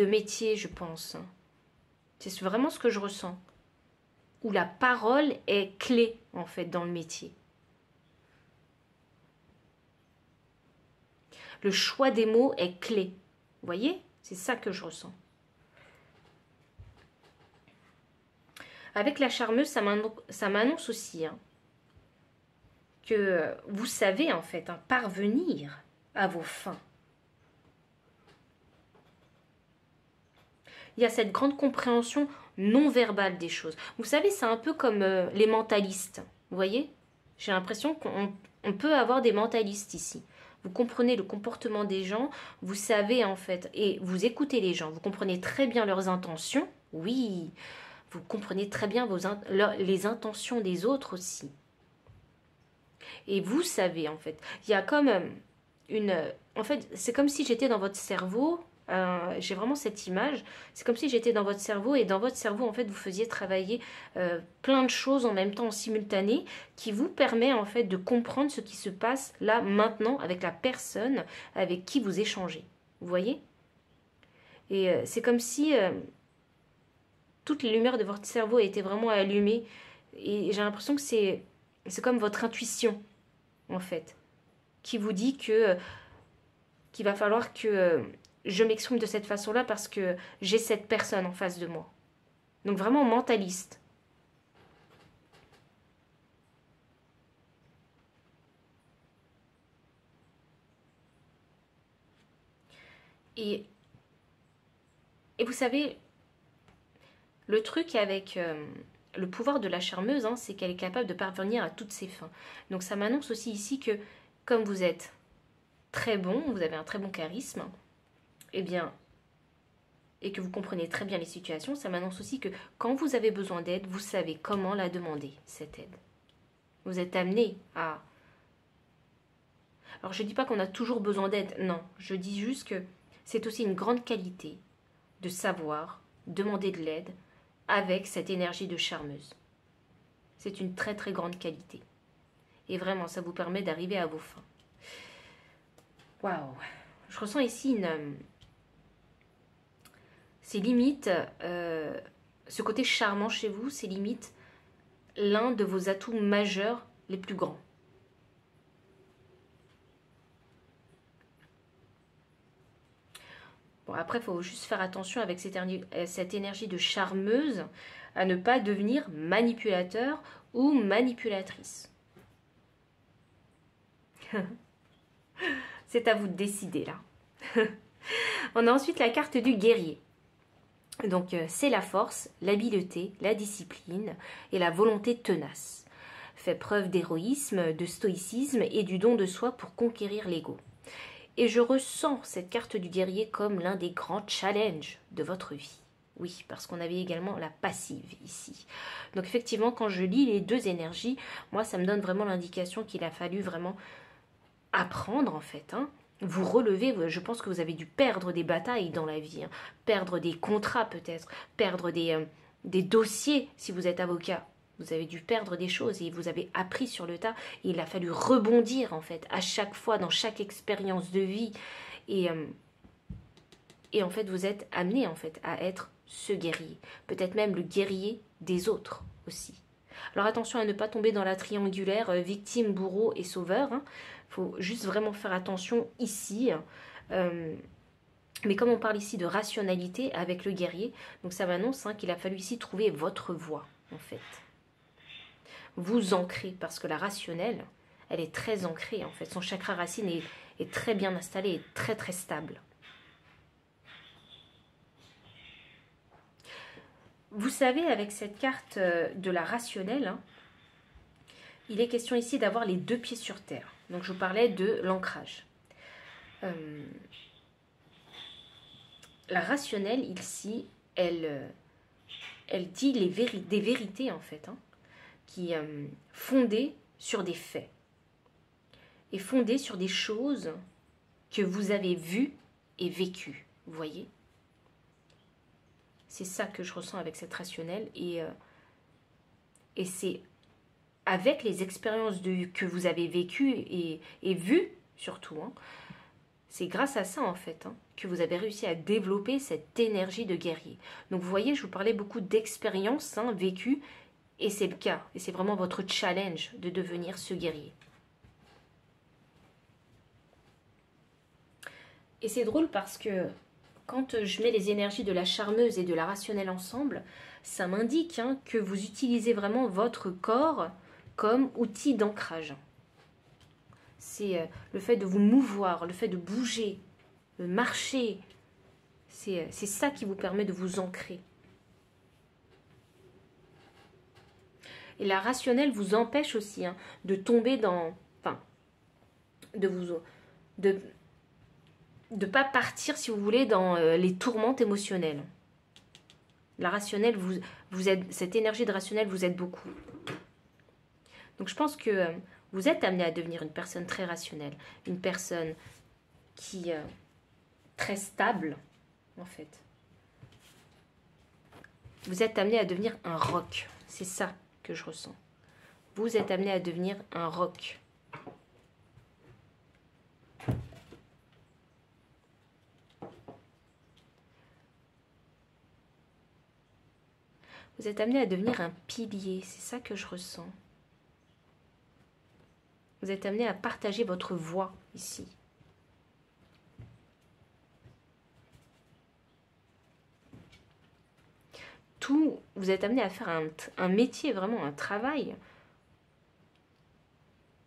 métier, je pense. C'est vraiment ce que je ressens. Où la parole est clé, en fait, dans le métier. Le choix des mots est clé. Vous voyez? C'est ça que je ressens. Avec la charmeuse, ça m'annonce aussi que vous savez, en fait, parvenir à vos fins. Il y a cette grande compréhension non verbale des choses. Vous savez, c'est un peu comme les mentalistes. Vous voyez? J'ai l'impression qu'on peut avoir des mentalistes ici. Vous comprenez le comportement des gens, vous savez en fait, et vous écoutez les gens, vous comprenez très bien leurs intentions. Oui, vous comprenez très bien les intentions des autres aussi. Et vous savez en fait, il y a comme en fait, c'est comme si j'étais dans votre cerveau. J'ai vraiment cette image, c'est comme si j'étais dans votre cerveau et dans votre cerveau en fait vous faisiez travailler plein de choses en même temps en simultané qui vous permet en fait de comprendre ce qui se passe là maintenant avec la personne avec qui vous échangez, vous voyez? Et c'est comme si toutes les lumières de votre cerveau étaient vraiment allumées et j'ai l'impression que c'est comme votre intuition en fait qui vous dit que qu'il va falloir que je m'exprime de cette façon-là parce que j'ai cette personne en face de moi. Donc vraiment mentaliste. Et vous savez, le truc avec le pouvoir de la charmeuse, hein, c'est qu'elle est capable de parvenir à toutes ses fins. Donc ça m'annonce aussi ici que comme vous êtes très bon, vous avez un très bon charisme, eh bien, et que vous comprenez très bien les situations, ça m'annonce aussi que quand vous avez besoin d'aide, vous savez comment la demander, cette aide. Vous êtes amené à... Alors je ne dis pas qu'on a toujours besoin d'aide, non. Je dis juste que c'est aussi une grande qualité de savoir demander de l'aide avec cette énergie de charmeuse. C'est une très très grande qualité. Et vraiment, ça vous permet d'arriver à vos fins. Waouh! Je ressens ici une... C'est limite, ce côté charmant chez vous, c'est limite l'un de vos atouts majeurs les plus grands. Bon, après, il faut juste faire attention avec cette énergie de charmeuse à ne pas devenir manipulateur ou manipulatrice. C'est à vous de décider là. On a ensuite la carte du guerrier. Donc c'est la force, l'habileté, la discipline et la volonté tenace. Fait preuve d'héroïsme, de stoïcisme et du don de soi pour conquérir l'ego. Et je ressens cette carte du guerrier comme l'un des grands challenges de votre vie. Oui, parce qu'on avait également la passive ici. Donc effectivement, quand je lis les deux énergies, moi ça me donne vraiment l'indication qu'il a fallu vraiment apprendre en fait, hein. Vous relevez, je pense que vous avez dû perdre des batailles dans la vie, hein. Perdre des contrats peut-être, perdre des dossiers si vous êtes avocat. Vous avez dû perdre des choses et vous avez appris sur le tas. Et il a fallu rebondir en fait à chaque fois dans chaque expérience de vie. Et en fait vous êtes amené en fait à être ce guerrier. Peut-être même le guerrier des autres aussi. Alors attention à ne pas tomber dans la triangulaire victime, bourreau et sauveur. Il faut juste vraiment faire attention ici. Mais comme on parle ici de rationalité avec le guerrier, donc ça m'annonce qu'il a fallu ici trouver votre voie en fait. Vous ancrer parce que la rationnelle, elle est très ancrée en fait. Son chakra racine est très bien installé et très très stable. Vous savez, avec cette carte de la rationnelle, il est question ici d'avoir les deux pieds sur terre. Donc je vous parlais de l'ancrage. La rationnelle ici, elle dit des vérités en fait, qui fondées sur des faits et fondées sur des choses que vous avez vues et vécues. Vous voyez ? C'est ça que je ressens avec cette rationnelle et c'est avec les expériences que vous avez vécues et vues surtout, c'est grâce à ça en fait que vous avez réussi à développer cette énergie de guerrier. Donc vous voyez, je vous parlais beaucoup d'expériences vécues et c'est le cas. Et c'est vraiment votre challenge de devenir ce guerrier. Et c'est drôle parce que quand je mets les énergies de la charmeuse et de la rationnelle ensemble, ça m'indique que vous utilisez vraiment votre corps comme outil d'ancrage. C'est le fait de vous mouvoir, le fait de bouger, de marcher. C'est ça qui vous permet de vous ancrer. Et la rationnelle vous empêche aussi de tomber dans... Enfin, de pas partir, si vous voulez, dans les tourmentes émotionnelles. La rationnelle, vous aide, cette énergie de rationnelle vous aide beaucoup. Donc je pense que vous êtes amené à devenir une personne très rationnelle, une personne qui très stable, en fait. Vous êtes amené à devenir un roc. C'est ça que je ressens. Vous êtes amené à devenir un roc. Vous êtes amené à devenir un pilier. C'est ça que je ressens. Vous êtes amené à partager votre voix ici. Vous êtes amené à faire un métier, vraiment un travail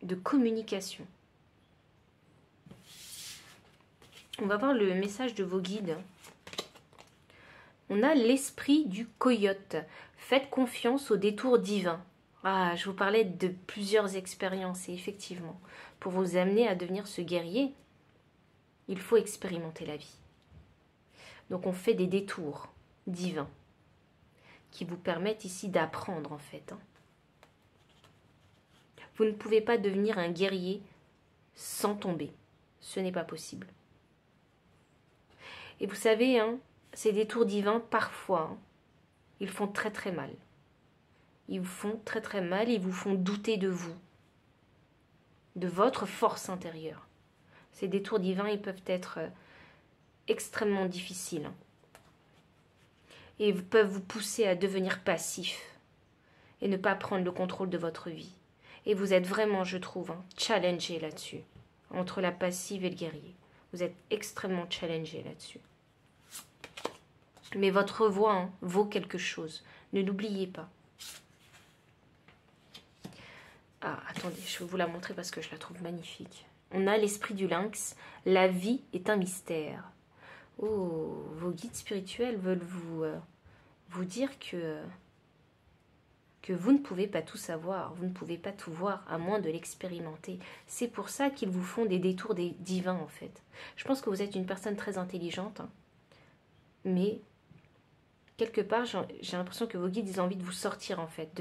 de communication. On va voir le message de vos guides. On a l'esprit du coyote. Faites confiance au détour divin. Ah, je vous parlais de plusieurs expériences et effectivement, pour vous amener à devenir ce guerrier, il faut expérimenter la vie. Donc on fait des détours divins qui vous permettent ici d'apprendre en fait. Vous ne pouvez pas devenir un guerrier sans tomber. Ce n'est pas possible. Et vous savez, ces détours divins, parfois, ils font très très mal. Ils vous font très très mal, ils vous font douter de vous, de votre force intérieure. Ces détours divins, ils peuvent être extrêmement difficiles. Et ils peuvent vous pousser à devenir passif et ne pas prendre le contrôle de votre vie. Et vous êtes vraiment, je trouve, challengé là-dessus, entre la passive et le guerrier. Vous êtes extrêmement challengé là-dessus. Mais votre voix vaut quelque chose. Ne l'oubliez pas. Ah, attendez, je vais vous la montrer parce que je la trouve magnifique. On a l'esprit du lynx. La vie est un mystère. Oh, vos guides spirituels veulent vous dire que vous ne pouvez pas tout savoir, vous ne pouvez pas tout voir à moins de l'expérimenter. C'est pour ça qu'ils vous font des détours divins en fait. Je pense que vous êtes une personne très intelligente, mais quelque part j'ai l'impression que vos guides ils ont envie de vous sortir en fait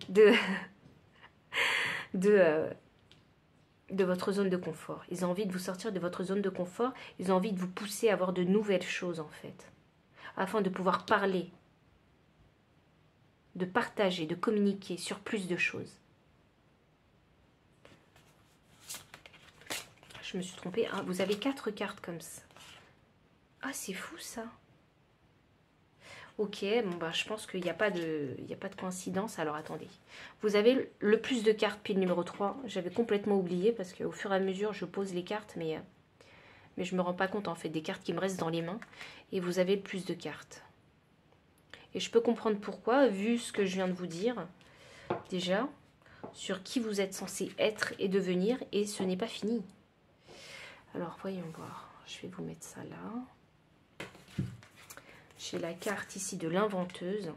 de votre zone de confort. Ils ont envie de vous sortir de votre zone de confort, ils ont envie de vous pousser à voir de nouvelles choses en fait, afin de pouvoir parler, de partager, de communiquer sur plus de choses. Je me suis trompée. Ah, vous avez 4 cartes comme ça. Ah, c'est fou ça. Ok, bon bah je pense qu'il n'y a pas de coïncidence. Alors attendez. Vous avez le plus de cartes, pile numéro 3. J'avais complètement oublié parce qu'au fur et à mesure je pose les cartes, mais je ne me rends pas compte en fait des cartes qui me restent dans les mains. Et vous avez le plus de cartes. Et je peux comprendre pourquoi, vu ce que je viens de vous dire, déjà, sur qui vous êtes censé être et devenir, et ce n'est pas fini. Alors, voyons voir. Je vais vous mettre ça là. J'ai la carte ici de l'inventeuse.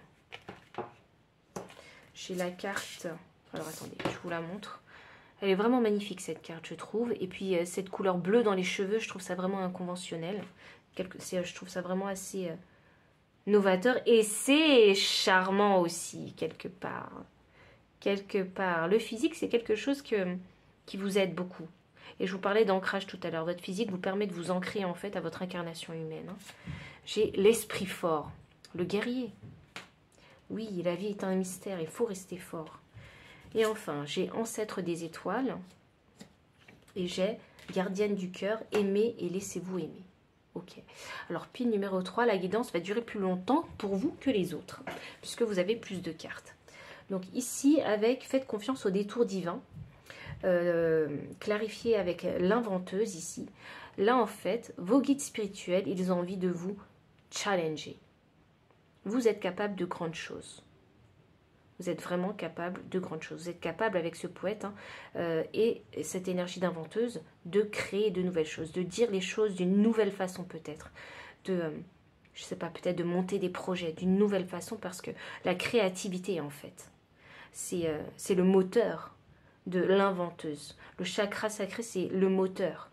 J'ai la carte... Alors, attendez, je vous la montre. Elle est vraiment magnifique, cette carte, je trouve. Et puis, cette couleur bleue dans les cheveux, je trouve ça vraiment inconventionnel. Je trouve ça vraiment assez... novateur, et c'est charmant aussi quelque part. Le physique, c'est quelque chose qui vous aide beaucoup. Et je vous parlais d'ancrage tout à l'heure. Votre physique vous permet de vous ancrer en fait à votre incarnation humaine. J'ai l'esprit fort, le guerrier. Oui, la vie est un mystère, il faut rester fort. Et enfin, j'ai ancêtre des étoiles. Et j'ai gardienne du cœur, aimez et laissez-vous aimer. Ok. Alors, pile numéro 3, la guidance va durer plus longtemps pour vous que les autres, puisque vous avez plus de cartes. Donc ici, avec faites confiance au détour divin, clarifié avec l'inventeuse ici. Là, en fait, vos guides spirituels, ils ont envie de vous challenger. Vous êtes capable de grandes choses. Vous êtes vraiment capable de grandes choses. Vous êtes capable avec ce poète et cette énergie d'inventeuse de créer de nouvelles choses, de dire les choses d'une nouvelle façon peut-être, je sais pas, peut-être de monter des projets d'une nouvelle façon parce que la créativité en fait, c'est le moteur de l'inventeuse. Le chakra sacré, c'est le moteur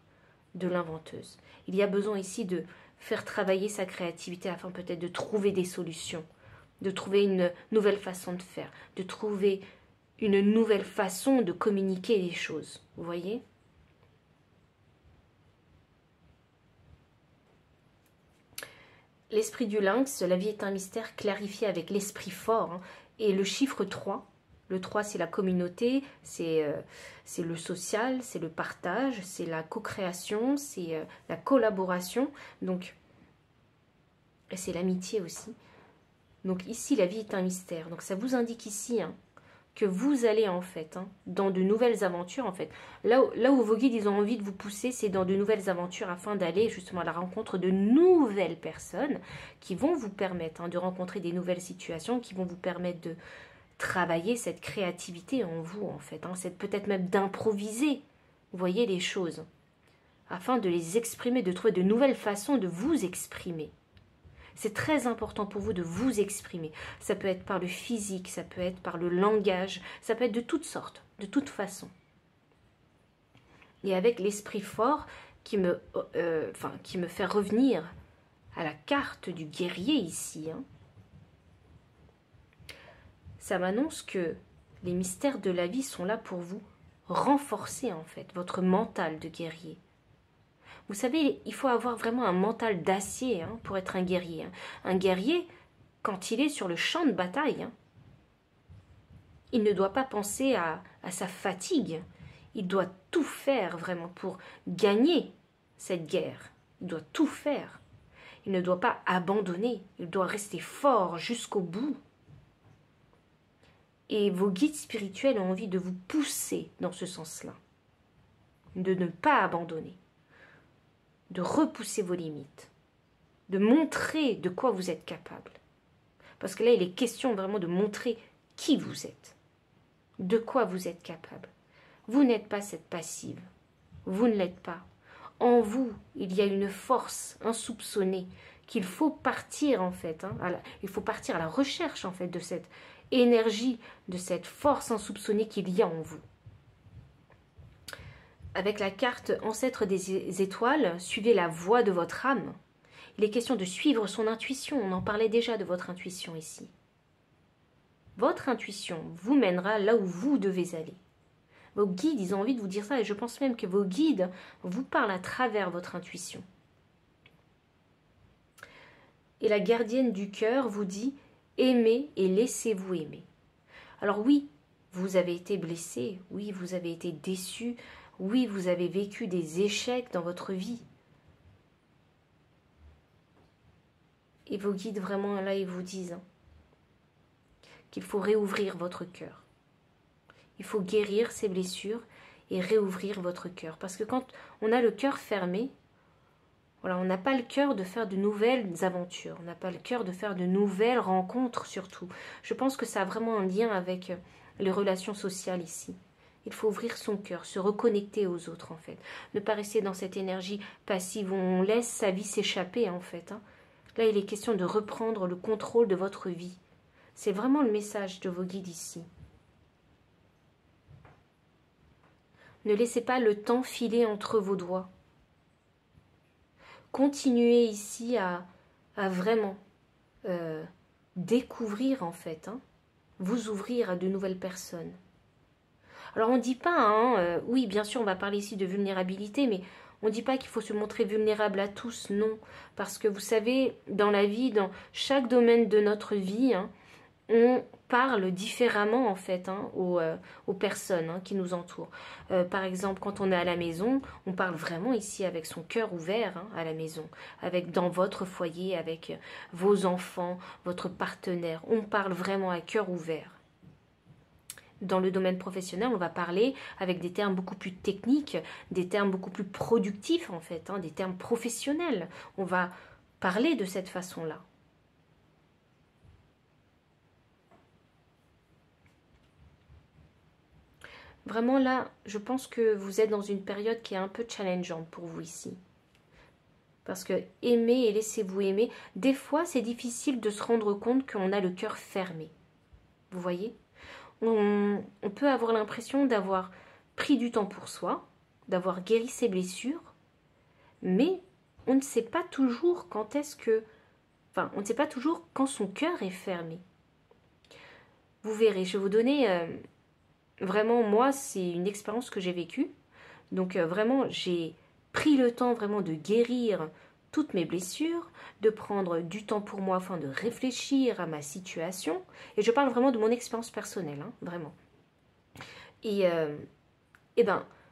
de l'inventeuse. Il y a besoin ici de faire travailler sa créativité afin peut-être de trouver des solutions, de trouver une nouvelle façon de faire, de trouver une nouvelle façon de communiquer les choses. Vous voyez ? L'esprit du lynx, la vie est un mystère clarifié avec l'esprit fort. Et le chiffre 3, le 3 c'est la communauté, c'est le social, c'est le partage, c'est la co-création, c'est la collaboration, donc c'est l'amitié aussi. Donc ici, la vie est un mystère. Donc ça vous indique ici que vous allez en fait dans de nouvelles aventures en fait. Là où vos guides ils ont envie de vous pousser, c'est dans de nouvelles aventures afin d'aller justement à la rencontre de nouvelles personnes qui vont vous permettre de rencontrer des nouvelles situations, qui vont vous permettre de travailler cette créativité en vous en fait, c'est peut-être même d'improviser, vous voyez les choses, afin de les exprimer, de trouver de nouvelles façons de vous exprimer. C'est très important pour vous de vous exprimer. Ça peut être par le physique, ça peut être par le langage, ça peut être de toutes sortes, de toute façon. Et avec l'esprit fort qui me fait revenir à la carte du guerrier ici, ça m'annonce que les mystères de la vie sont là pour vous renforcer en fait votre mental de guerrier. Vous savez, il faut avoir vraiment un mental d'acier pour être un guerrier. Un guerrier, quand il est sur le champ de bataille, il ne doit pas penser à sa fatigue. Il doit tout faire vraiment pour gagner cette guerre. Il doit tout faire. Il ne doit pas abandonner. Il doit rester fort jusqu'au bout. Et vos guides spirituels ont envie de vous pousser dans ce sens-là. De ne pas abandonner. De repousser vos limites, de montrer de quoi vous êtes capable. Parce que là, il est question vraiment de montrer qui vous êtes, de quoi vous êtes capable. Vous n'êtes pas cette passive, vous ne l'êtes pas. En vous, il y a une force insoupçonnée qu'il faut partir en fait, il faut partir à la recherche en fait de cette énergie, de cette force insoupçonnée qu'il y a en vous. Avec la carte Ancêtre des étoiles, suivez la voie de votre âme. Il est question de suivre son intuition. On en parlait déjà de votre intuition ici. Votre intuition vous mènera là où vous devez aller. Vos guides, ils ont envie de vous dire ça et je pense même que vos guides vous parlent à travers votre intuition. Et la gardienne du cœur vous dit « Aimez et laissez-vous aimer ». Alors oui, vous avez été blessé, oui, vous avez été déçu, oui, vous avez vécu des échecs dans votre vie. Et vos guides, vraiment, là, ils vous disent qu'il faut réouvrir votre cœur. Il faut guérir ces blessures et réouvrir votre cœur. Parce que quand on a le cœur fermé, voilà, on n'a pas le cœur de faire de nouvelles aventures. On n'a pas le cœur de faire de nouvelles rencontres, surtout. Je pense que ça a vraiment un lien avec les relations sociales ici. Il faut ouvrir son cœur, se reconnecter aux autres en fait. Ne pas rester dans cette énergie passive où on laisse sa vie s'échapper en fait. Là, il est question de reprendre le contrôle de votre vie. C'est vraiment le message de vos guides ici. Ne laissez pas le temps filer entre vos doigts. Continuez ici à vraiment découvrir en fait, vous ouvrir à de nouvelles personnes. Alors on ne dit pas, oui bien sûr on va parler ici de vulnérabilité, mais on ne dit pas qu'il faut se montrer vulnérable à tous, non. Parce que vous savez, dans la vie, dans chaque domaine de notre vie, on parle différemment en fait aux personnes qui nous entourent. Par exemple, quand on est à la maison, on parle vraiment ici avec son cœur ouvert à la maison, dans votre foyer, avec vos enfants, votre partenaire. On parle vraiment à cœur ouvert. Dans le domaine professionnel, on va parler avec des termes beaucoup plus techniques, des termes beaucoup plus productifs en fait, des termes professionnels. On va parler de cette façon-là. Vraiment là, je pense que vous êtes dans une période qui est un peu challengeante pour vous ici. Parce que aimer et laissez-vous aimer, des fois c'est difficile de se rendre compte qu'on a le cœur fermé. Vous voyez ? On peut avoir l'impression d'avoir pris du temps pour soi, d'avoir guéri ses blessures, mais on ne sait pas toujours quand on ne sait pas toujours quand son cœur est fermé. Vous verrez, je vais vous donner, vraiment, moi, c'est une expérience que j'ai vécue. Donc vraiment, j'ai pris le temps vraiment de guérir toutes mes blessures, de prendre du temps pour moi afin de réfléchir à ma situation. Et je parle vraiment de mon expérience personnelle, vraiment. Et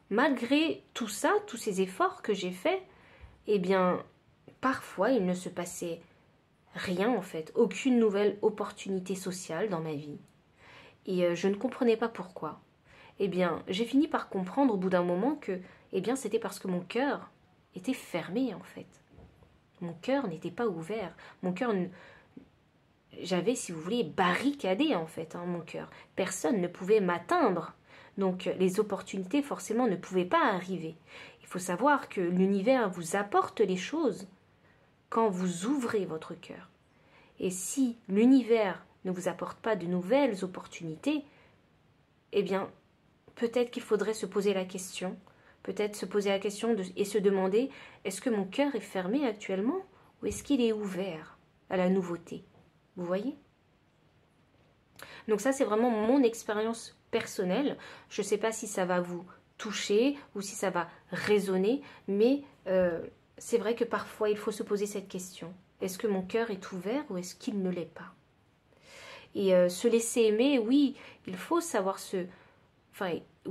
malgré tout ça, tous ces efforts que j'ai faits, parfois il ne se passait rien en fait, aucune nouvelle opportunité sociale dans ma vie. Et je ne comprenais pas pourquoi. Eh bien, j'ai fini par comprendre au bout d'un moment que, eh bien, c'était parce que mon cœur était fermé, en fait. Mon cœur n'était pas ouvert. Mon cœur, j'avais, si vous voulez, barricadé, en fait, hein, mon cœur. Personne ne pouvait m'atteindre. Donc, les opportunités, forcément, ne pouvaient pas arriver. Il faut savoir que l'univers vous apporte les choses quand vous ouvrez votre cœur. Et si l'univers ne vous apporte pas de nouvelles opportunités, eh bien, peut-être qu'il faudrait se poser la question, et se demander, est-ce que mon cœur est fermé actuellement ou est-ce qu'il est ouvert à la nouveauté? Vous voyez? Donc ça, c'est vraiment mon expérience personnelle. Je ne sais pas si ça va vous toucher ou si ça va résonner, mais c'est vrai que parfois, il faut se poser cette question. Est-ce que mon cœur est ouvert ou est-ce qu'il ne l'est pas? Et se laisser aimer, oui, il faut savoir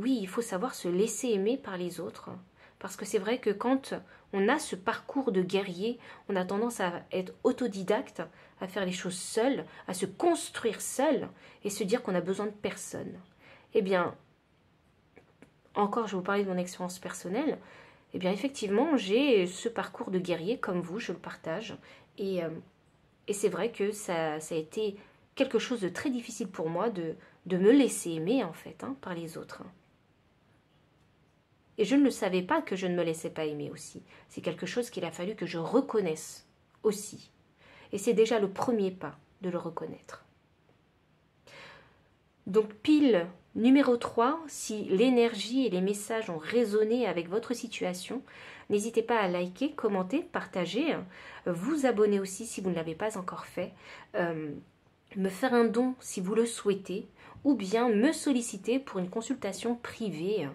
il faut savoir se laisser aimer par les autres. Parce que c'est vrai que quand on a ce parcours de guerrier, on a tendance à être autodidacte, à faire les choses seul, à se construire seul et se dire qu'on a besoin de personne. Eh bien, encore, je vais vous parler de mon expérience personnelle. Eh bien, effectivement, j'ai ce parcours de guerrier comme vous, je le partage. Et c'est vrai que ça a été quelque chose de très difficile pour moi de me laisser aimer, en fait, hein, par les autres. Et je ne le savais pas que je ne me laissais pas aimer aussi. C'est quelque chose qu'il a fallu que je reconnaisse aussi. Et c'est déjà le premier pas de le reconnaître. Donc pile numéro 3, si l'énergie et les messages ont résonné avec votre situation, n'hésitez pas à liker, commenter, partager, vous abonner aussi si vous ne l'avez pas encore fait, me faire un don si vous le souhaitez, ou bien me solliciter pour une consultation privée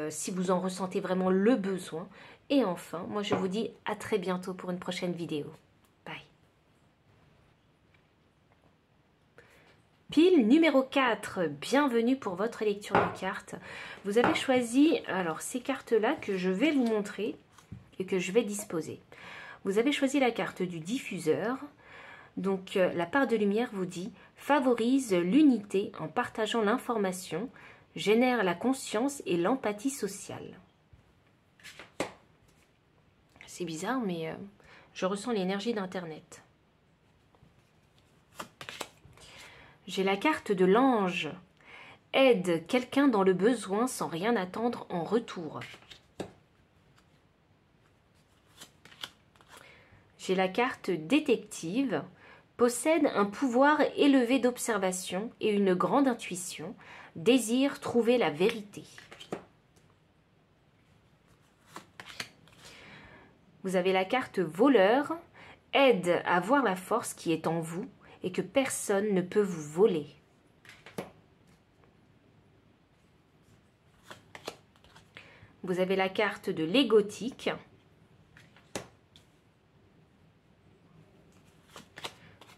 si vous en ressentez vraiment le besoin. Et enfin, moi je vous dis à très bientôt pour une prochaine vidéo. Bye. Pile numéro 4, bienvenue pour votre lecture de cartes. Vous avez choisi alors ces cartes-là que je vais vous montrer et que je vais disposer. Vous avez choisi la carte du diffuseur. Donc la part de lumière vous dit « Favorise l'unité en partageant l'information, génère la conscience et l'empathie sociale ». C'est bizarre, mais je ressens l'énergie d'Internet. J'ai la carte de l'ange. Aide quelqu'un dans le besoin sans rien attendre en retour. J'ai la carte détective. Possède un pouvoir élevé d'observation et une grande intuition. Désire trouver la vérité. Vous avez la carte voleur. Aide à voir la force qui est en vous et que personne ne peut vous voler. Vous avez la carte de l'égotique.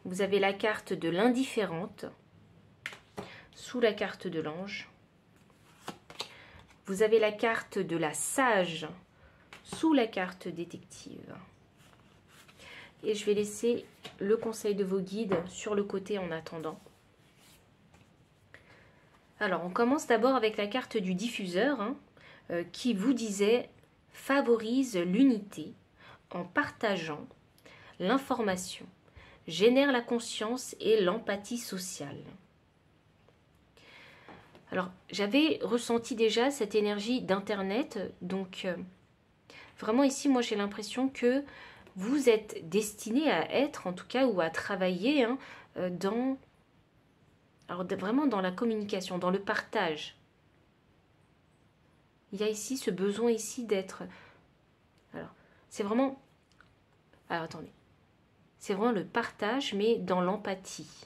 Vous avez la carte de l'indifférente sous la carte de l'ange. Vous avez la carte de la sage sous la carte détective. Et je vais laisser le conseil de vos guides sur le côté en attendant. Alors, on commence d'abord avec la carte du diffuseur qui vous disait « Favorise l'unité en partageant l'information, génère la conscience et l'empathie sociale ». Alors, j'avais ressenti déjà cette énergie d'Internet, donc vraiment ici, moi j'ai l'impression que vous êtes destiné à être, en tout cas, ou à travailler vraiment dans la communication, dans le partage. Il y a ici ce besoin ici d'être... Alors, c'est vraiment... Alors, attendez. C'est vraiment le partage, mais dans l'empathie.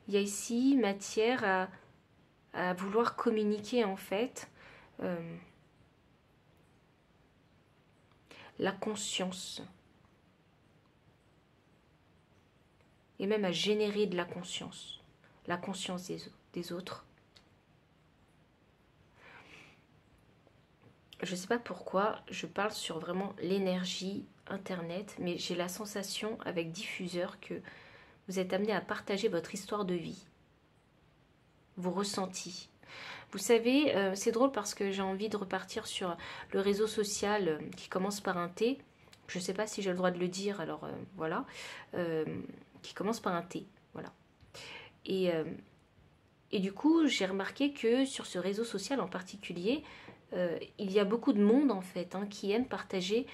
Il y a ici matière à vouloir communiquer, en fait, la conscience. Et même à générer de la conscience des autres. Je ne sais pas pourquoi je parle sur vraiment l'énergie Internet, mais j'ai la sensation avec diffuseur que vous êtes amené à partager votre histoire de vie, vos ressentis. Vous savez, c'est drôle parce que j'ai envie de repartir sur le réseau social qui commence par un T. Je ne sais pas si j'ai le droit de le dire, alors voilà. Qui commence par un T, voilà. Et du coup, j'ai remarqué que sur ce réseau social en particulier, il y a beaucoup de monde en fait qui aime partager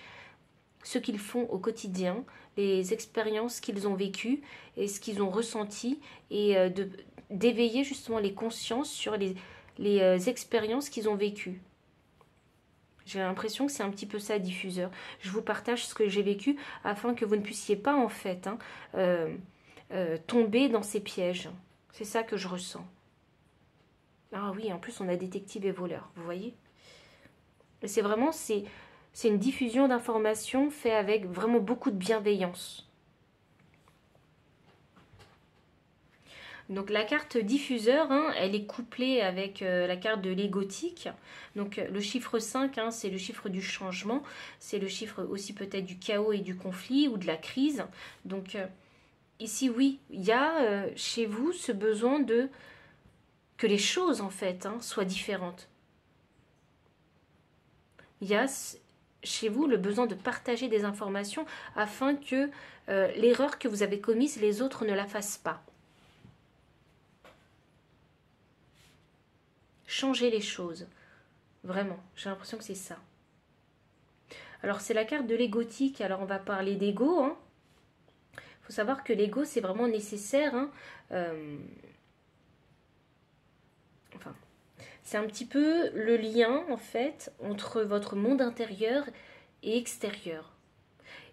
ce qu'ils font au quotidien, les expériences qu'ils ont vécues et ce qu'ils ont ressenti, et d'éveiller justement les consciences sur les expériences qu'ils ont vécues. J'ai l'impression que c'est un petit peu ça, diffuseur. Je vous partage ce que j'ai vécu afin que vous ne puissiez pas en fait tomber dans ces pièges. C'est ça que je ressens. Ah oui, en plus on a détective et voleur, vous voyez. C'est vraiment, c'est une diffusion d'informations faite avec vraiment beaucoup de bienveillance. Donc la carte diffuseur, elle est couplée avec la carte de l'égotique. Donc le chiffre 5, c'est le chiffre du changement. C'est le chiffre aussi peut-être du chaos et du conflit ou de la crise. Donc ici, oui, il y a chez vous ce besoin de que les choses en fait soient différentes. Il y a chez vous le besoin de partager des informations afin que l'erreur que vous avez commise, les autres ne la fassent pas. Changer les choses. Vraiment, j'ai l'impression que c'est ça. Alors, c'est la carte de l'égotique. Alors, on va parler d'ego. Il faut savoir que l'ego, c'est vraiment nécessaire. Enfin, c'est un petit peu le lien, en fait, entre votre monde intérieur et extérieur.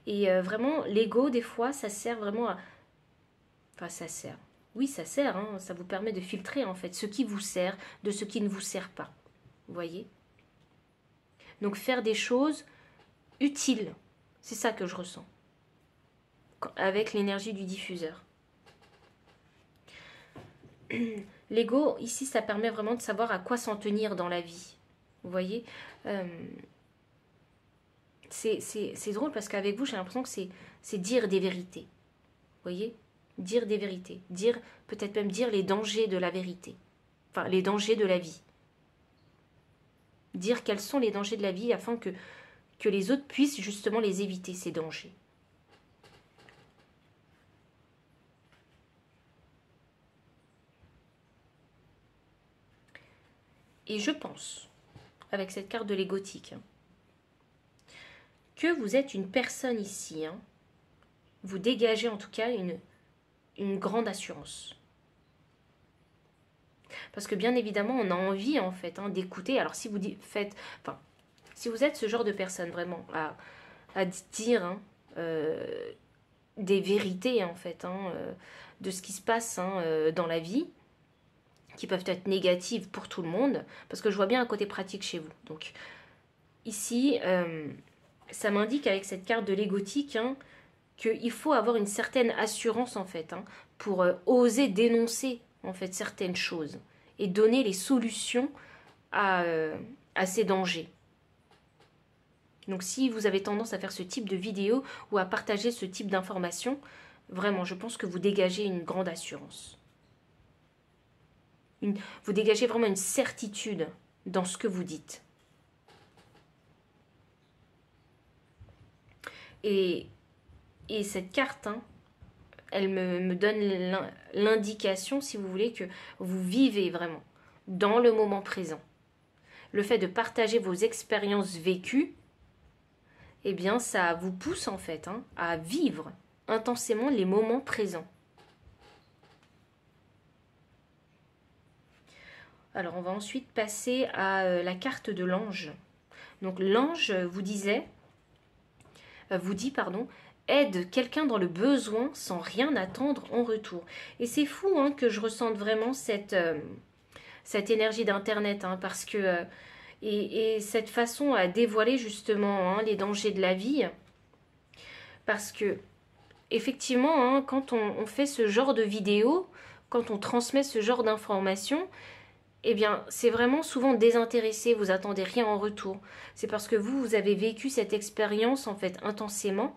Et vraiment, l'ego, des fois, ça sert vraiment à... Enfin, ça sert... Oui, ça sert, ça vous permet de filtrer en fait ce qui vous sert de ce qui ne vous sert pas. Vous voyez? Donc faire des choses utiles, c'est ça que je ressens avec l'énergie du diffuseur. L'ego, ici, ça permet vraiment de savoir à quoi s'en tenir dans la vie. Vous voyez? C'est drôle parce qu'avec vous, j'ai l'impression que c'est dire des vérités. Vous voyez? Dire des vérités, peut-être même dire les dangers de la vérité, enfin les dangers de la vie. Dire quels sont les dangers de la vie afin que les autres puissent justement les éviter, ces dangers. Et je pense, avec cette carte de l'égotique, que vous êtes une personne ici, vous dégagez en tout cas une grande assurance. Parce que bien évidemment, on a envie en fait d'écouter. Alors si vous faites, enfin, si vous êtes ce genre de personne vraiment à dire des vérités en fait de ce qui se passe dans la vie, qui peuvent être négatives pour tout le monde, parce que je vois bien un côté pratique chez vous. Donc ici, ça m'indique avec cette carte de l'égotique qu'il faut avoir une certaine assurance en fait pour oser dénoncer en fait certaines choses et donner les solutions à ces dangers. Donc si vous avez tendance à faire ce type de vidéo ou à partager ce type d'informations, vraiment je pense que vous dégagez une grande assurance. Vous dégagez vraiment une certitude dans ce que vous dites. Et cette carte, elle me donne l'indication, si vous voulez, que vous vivez vraiment dans le moment présent. Le fait de partager vos expériences vécues, eh bien, ça vous pousse en fait à vivre intensément les moments présents. Alors, on va ensuite passer à la carte de l'ange. Donc, l'ange vous dit, aide quelqu'un dans le besoin sans rien attendre en retour. Et c'est fou que je ressente vraiment cette énergie d'Internet, parce que et cette façon à dévoiler justement les dangers de la vie, parce que effectivement, quand on fait ce genre de vidéo, quand on transmet ce genre d'informations, eh bien, c'est vraiment souvent désintéressé, vous attendez rien en retour. C'est parce que vous avez vécu cette expérience en fait intensément,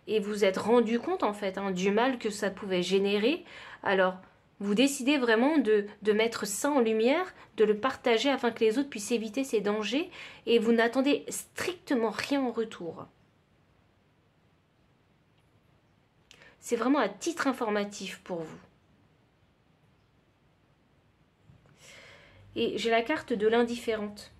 et vous êtes rendu compte en fait hein, du mal que ça pouvait générer. Alors, vous décidez vraiment de mettre ça en lumière, de le partager afin que les autres puissent éviter ces dangers et vous n'attendez strictement rien en retour. C'est vraiment à titre informatif pour vous. Et j'ai la carte de l'indifférente.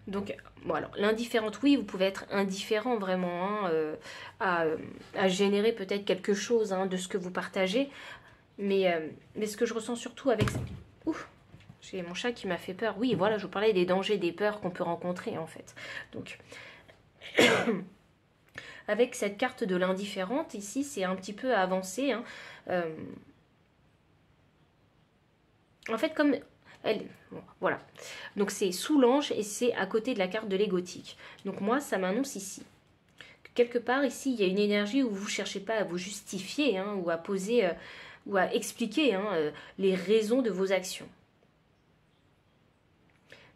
Donc, bon alors, l'indifférente, oui, vous pouvez être indifférent vraiment hein, à générer peut-être quelque chose hein, de ce que vous partagez. Mais ce que je ressens surtout avec... Ouf, j'ai mon chat qui m'a fait peur. Oui, voilà, je vous parlais des dangers, des peurs qu'on peut rencontrer en fait. Donc, avec cette carte de l'indifférente, ici, c'est un petit peu avancé. Hein. En fait, comme... bon, voilà. Donc, c'est sous l'ange et c'est à côté de la carte de l'égotique. Donc, moi, ça m'annonce ici. Quelque part, ici, il y a une énergie où vous ne cherchez pas à vous justifier hein, ou à poser... ou à expliquer hein, les raisons de vos actions.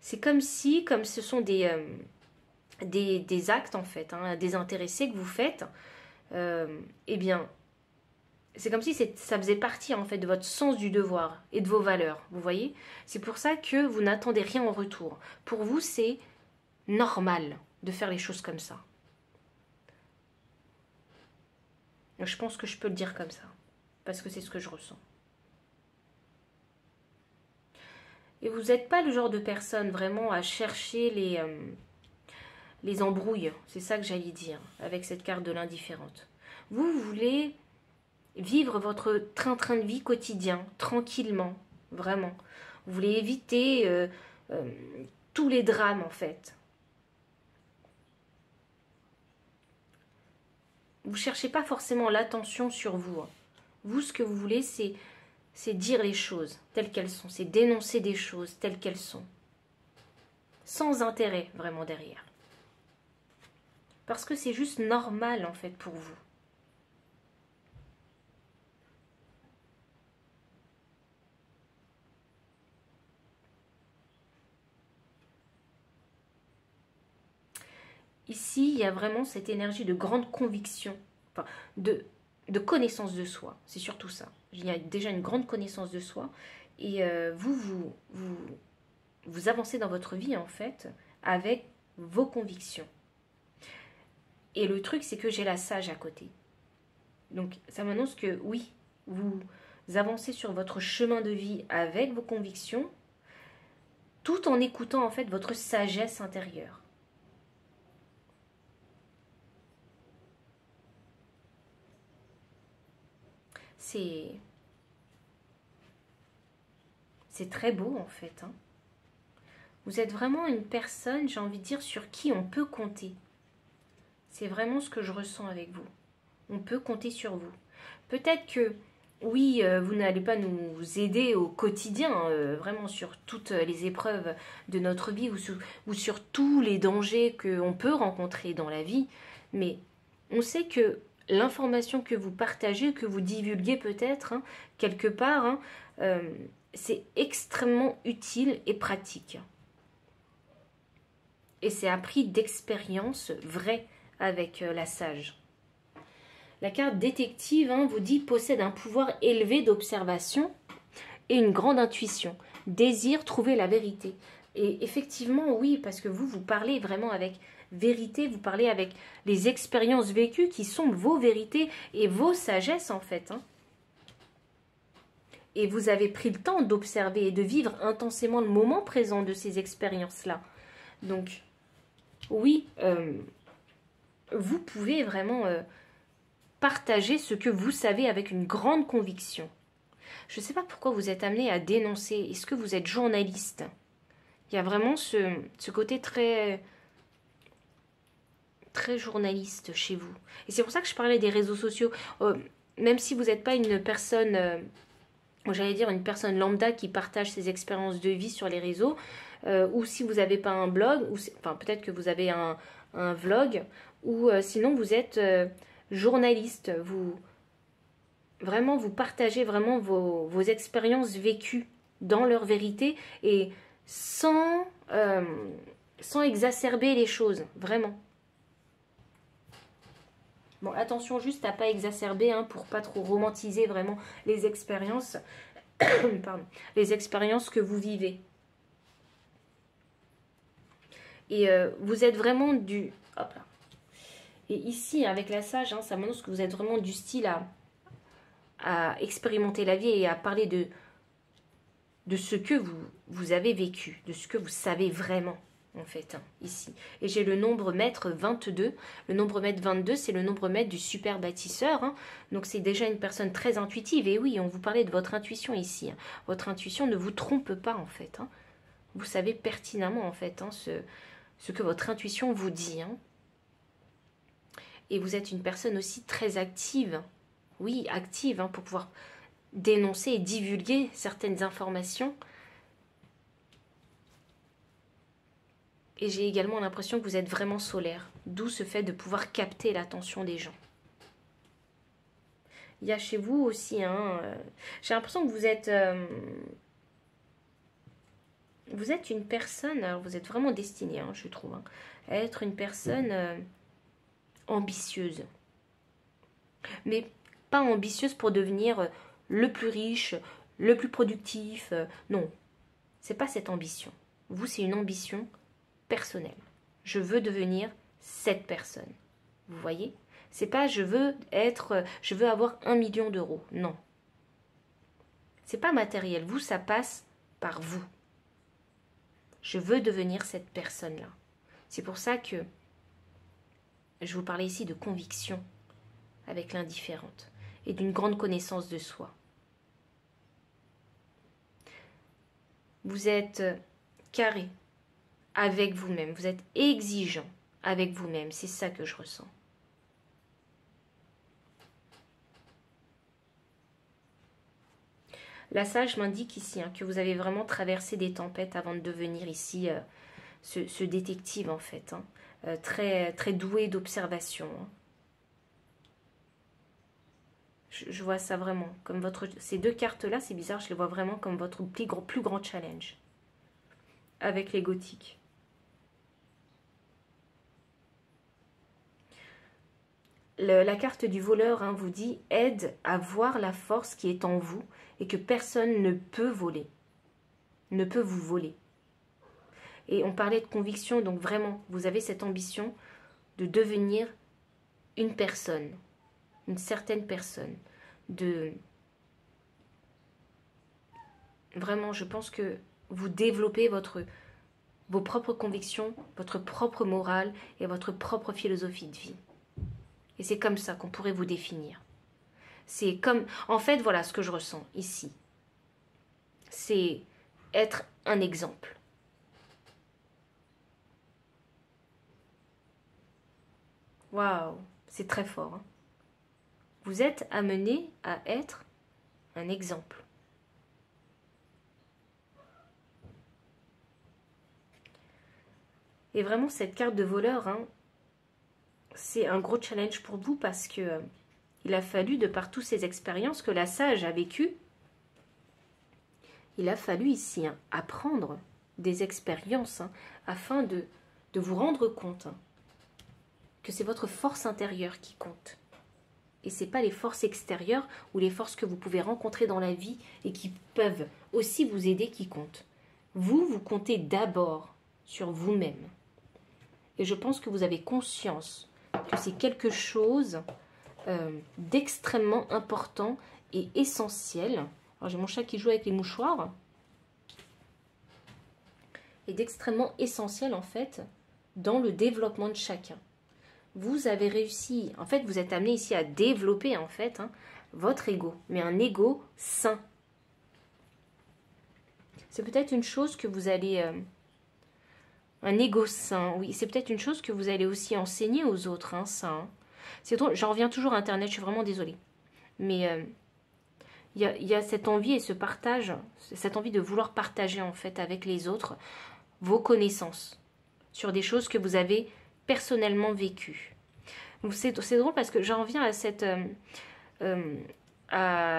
C'est comme si, comme ce sont des actes en fait, hein, désintéressés que vous faites, eh bien, c'est comme si ça faisait partie en fait de votre sens du devoir et de vos valeurs, vous voyez. C'est pour ça que vous n'attendez rien en retour. Pour vous, c'est normal de faire les choses comme ça. Je pense que je peux le dire comme ça. Parce que c'est ce que je ressens. Et vous n'êtes pas le genre de personne vraiment à chercher les embrouilles. C'est ça que j'allais dire avec cette carte de l'indifférente. Vous voulez vivre votre train-train de vie quotidien, tranquillement, vraiment. Vous voulez éviter tous les drames en fait. Vous ne cherchez pas forcément l'attention sur vous. Hein. Vous, ce que vous voulez, c'est dire les choses telles qu'elles sont. C'est dénoncer des choses telles qu'elles sont. Sans intérêt, vraiment, derrière. Parce que c'est juste normal, en fait, pour vous. Ici, il y a vraiment cette énergie de grande conviction, enfin, de connaissance de soi. C'est surtout ça. Il y a déjà une grande connaissance de soi. Et vous avancez dans votre vie, en fait, avec vos convictions. Et le truc, c'est que j'ai la sage à côté. Donc, ça m'annonce que, oui, vous avancez sur votre chemin de vie avec vos convictions, tout en écoutant, en fait, votre sagesse intérieure. C'est très beau en fait. Hein. Vous êtes vraiment une personne, j'ai envie de dire, sur qui on peut compter. C'est vraiment ce que je ressens avec vous. On peut compter sur vous. Peut-être que, oui, vous n'allez pas nous aider au quotidien, vraiment sur toutes les épreuves de notre vie ou sur tous les dangers qu'on peut rencontrer dans la vie, mais on sait que l'information que vous partagez, que vous divulguez peut-être, hein, quelque part, hein, c'est extrêmement utile et pratique. Et c'est appris d'expérience vraie avec la sage. La carte détective hein, vous dit possède un pouvoir élevé d'observation et une grande intuition. Désire trouver la vérité. Et effectivement, oui, parce que vous parlez vraiment avec vérité, vous parlez avec les expériences vécues qui sont vos vérités et vos sagesses en fait. Hein. Et vous avez pris le temps d'observer et de vivre intensément le moment présent de ces expériences-là. Donc, oui, vous pouvez vraiment partager ce que vous savez avec une grande conviction. Je ne sais pas pourquoi vous êtes amené à dénoncer. Est-ce que vous êtes journaliste? Il y a vraiment ce côté très journaliste chez vous. Et c'est pour ça que je parlais des réseaux sociaux. Même si vous n'êtes pas une personne, j'allais dire une personne lambda qui partage ses expériences de vie sur les réseaux, ou si vous n'avez pas un blog, ou enfin peut-être que vous avez un vlog, ou sinon vous êtes journaliste. Vous partagez vraiment vos expériences vécues dans leur vérité et sans exacerber les choses, vraiment. Bon, attention juste à pas exacerber, hein, pour pas trop romantiser vraiment les expériences, pardon, les expériences que vous vivez. Et vous êtes vraiment du... Hop là. Et ici, avec la sage, hein, ça m'annonce que vous êtes vraiment du style à expérimenter la vie et à parler de ce que vous avez vécu, de ce que vous savez vraiment, en fait, hein, ici. Et j'ai le nombre maître 22. Le nombre maître 22, c'est le nombre maître du super bâtisseur. Hein. Donc, c'est déjà une personne très intuitive. Et oui, on vous parlait de votre intuition ici. Hein. Votre intuition ne vous trompe pas, en fait. Hein. Vous savez pertinemment, en fait, hein, ce que votre intuition vous dit. Hein. Et vous êtes une personne aussi très active. Oui, active, hein, pour pouvoir dénoncer et divulguer certaines informations. Et j'ai également l'impression que vous êtes vraiment solaire, d'où ce fait de pouvoir capter l'attention des gens. Il y a chez vous aussi, hein, j'ai l'impression que vous êtes une personne, alors vous êtes vraiment destiné, hein, je trouve, hein, à être une personne ambitieuse. Mais pas ambitieuse pour devenir le plus riche, le plus productif. Non, c'est pas cette ambition. Vous, c'est une ambition personnelle. Je veux devenir cette personne. Vous voyez? C'est pas je veux avoir 1 million d'euros. Non. C'est pas matériel. Vous, ça passe par vous. Je veux devenir cette personne-là. C'est pour ça que je vous parlais ici de conviction avec l'indifférente et d'une grande connaissance de soi. Vous êtes carré avec vous-même, vous êtes exigeant avec vous-même, c'est ça que je ressens. La sage m'indique ici, hein, que vous avez vraiment traversé des tempêtes avant de devenir ici ce détective en fait, hein, très, très doué d'observation. Hein. Je vois ça vraiment comme ces deux cartes-là, c'est bizarre, je les vois vraiment comme votre plus grand challenge avec les gothiques. La carte du voleur, hein, vous dit aide à voir la force qui est en vous et que personne ne peut voler, ne peut vous voler. Et on parlait de conviction, donc vraiment, vous avez cette ambition de devenir une personne, une certaine personne. Vraiment, je pense que vous développez vos propres convictions, votre propre morale et votre propre philosophie de vie. Et c'est comme ça qu'on pourrait vous définir. C'est comme... En fait, voilà ce que je ressens ici. C'est être un exemple. Waouh, c'est très fort. Hein. Vous êtes amené à être un exemple. Et vraiment, cette carte de voleur, hein, c'est un gros challenge pour vous parce que il a fallu, de par toutes ces expériences que la sage a vécues, il a fallu ici, hein, apprendre des expériences, hein, afin de vous rendre compte, hein, que c'est votre force intérieure qui compte. Et ce n'est pas les forces extérieures ou les forces que vous pouvez rencontrer dans la vie et qui peuvent aussi vous aider qui comptent. Vous comptez d'abord sur vous-même. Et je pense que vous avez conscience que c'est quelque chose d'extrêmement important et essentiel. Alors j'ai mon chat qui joue avec les mouchoirs. Et d'extrêmement essentiel en fait dans le développement de chacun. Vous avez réussi, en fait vous êtes amené ici à développer en fait, hein, votre ego, mais un ego sain. C'est peut-être une chose que vous allez... un ego sain, oui, c'est peut-être une chose que vous allez aussi enseigner aux autres, hein, ça. Hein. C'est drôle, j'en reviens toujours à Internet, je suis vraiment désolée. Mais il y a cette envie et ce partage, cette envie de vouloir partager en fait avec les autres vos connaissances sur des choses que vous avez personnellement vécues. C'est drôle parce que j'en reviens à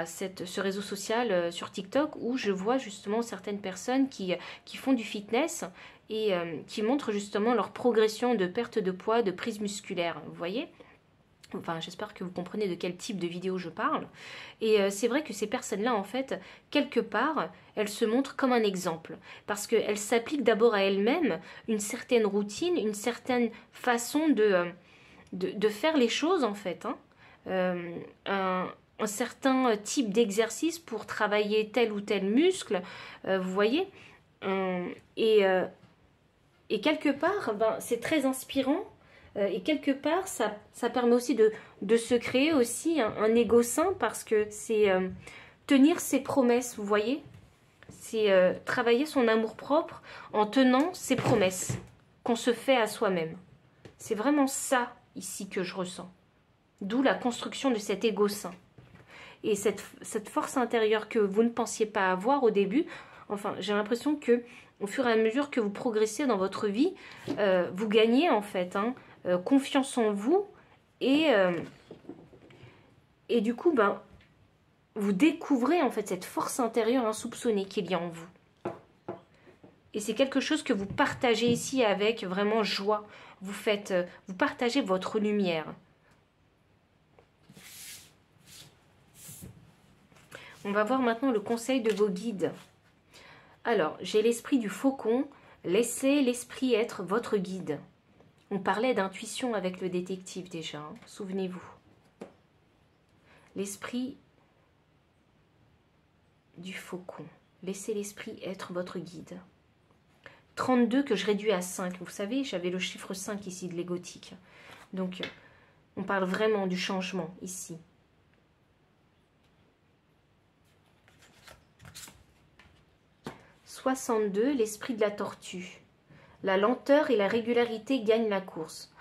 ce réseau social sur TikTok où je vois justement certaines personnes qui font du fitness et qui montrent justement leur progression de perte de poids, de prise musculaire, vous voyez? Enfin, j'espère que vous comprenez de quel type de vidéo je parle. Et c'est vrai que ces personnes-là, en fait, quelque part, elles se montrent comme un exemple. Parce qu'elles s'appliquent d'abord à elles-mêmes une certaine routine, une certaine façon de faire les choses, en fait. Hein. Un certain type d'exercice pour travailler tel ou tel muscle, vous voyez. Et quelque part, ben, c'est très inspirant. Et quelque part, ça permet aussi de se créer aussi un ego sain parce que c'est tenir ses promesses, vous voyez. C'est travailler son amour-propre en tenant ses promesses qu'on se fait à soi-même. C'est vraiment ça ici que je ressens. D'où la construction de cet ego sain. Et cette force intérieure que vous ne pensiez pas avoir au début, enfin, j'ai l'impression que au fur et à mesure que vous progressez dans votre vie, vous gagnez en fait, hein, confiance en vous et du coup, ben, vous découvrez en fait cette force intérieure insoupçonnée qu'il y a en vous. Et c'est quelque chose que vous partagez ici avec vraiment joie. Vous partagez votre lumière. On va voir maintenant le conseil de vos guides. Alors, j'ai l'esprit du faucon. Laissez l'esprit être votre guide. On parlait d'intuition avec le détective déjà, hein, souvenez-vous. L'esprit du faucon. Laissez l'esprit être votre guide. 32 que je réduis à 5. Vous savez, j'avais le chiffre 5 ici de l'égotique. Donc, on parle vraiment du changement ici. « 62, l'esprit de la tortue. La lenteur et la régularité gagnent la course. »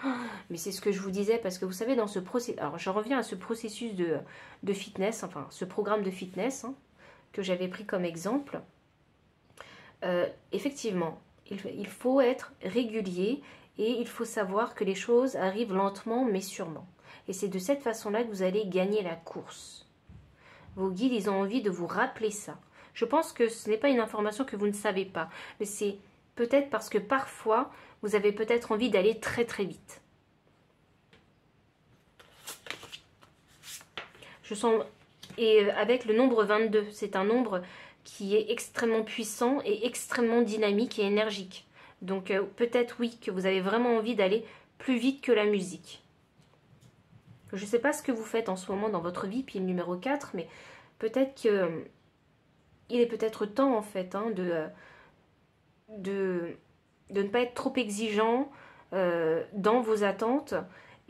Mais c'est ce que je vous disais, parce que vous savez, dans ce processus... Alors, je reviens à ce processus de fitness, enfin, ce programme de fitness, hein, que j'avais pris comme exemple. Effectivement, il faut être régulier et il faut savoir que les choses arrivent lentement, mais sûrement. Et c'est de cette façon-là que vous allez gagner la course. Vos guides, ils ont envie de vous rappeler ça. Je pense que ce n'est pas une information que vous ne savez pas, mais c'est peut-être parce que parfois, vous avez peut-être envie d'aller très très vite. Je sens, et avec le nombre 22, c'est un nombre qui est extrêmement puissant et extrêmement dynamique et énergique. Donc peut-être oui, que vous avez vraiment envie d'aller plus vite que la musique. Je ne sais pas ce que vous faites en ce moment dans votre vie, pile numéro 4, mais peut-être que il est peut-être temps en fait, hein, de ne pas être trop exigeant dans vos attentes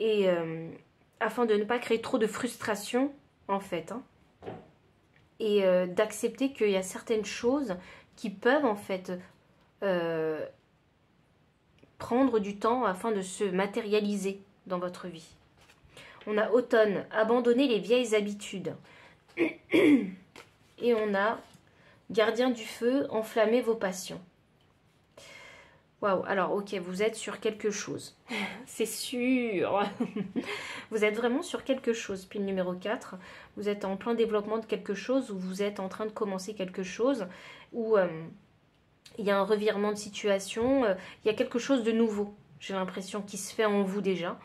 et afin de ne pas créer trop de frustration en fait, hein, et d'accepter qu'il y a certaines choses qui peuvent en fait prendre du temps afin de se matérialiser dans votre vie. On a automne, abandonner les vieilles habitudes. Et on a gardien du feu, enflammer vos passions. Waouh, alors ok, vous êtes sur quelque chose. C'est sûr. Vous êtes vraiment sur quelque chose, pile numéro 4. Vous êtes en plein développement de quelque chose, ou vous êtes en train de commencer quelque chose, ou il y a un revirement de situation, il y a quelque chose de nouveau, j'ai l'impression, qui se fait en vous déjà.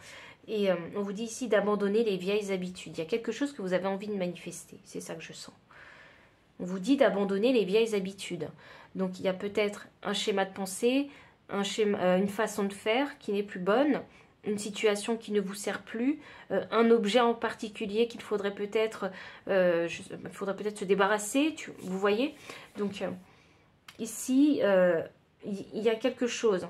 Et on vous dit ici d'abandonner les vieilles habitudes. Il y a quelque chose que vous avez envie de manifester, c'est ça que je sens. On vous dit d'abandonner les vieilles habitudes. Donc il y a peut-être un schéma de pensée, une façon de faire qui n'est plus bonne, une situation qui ne vous sert plus, un objet en particulier qu'il faudrait peut-être se débarrasser, vous voyez. Donc ici, il y a quelque chose.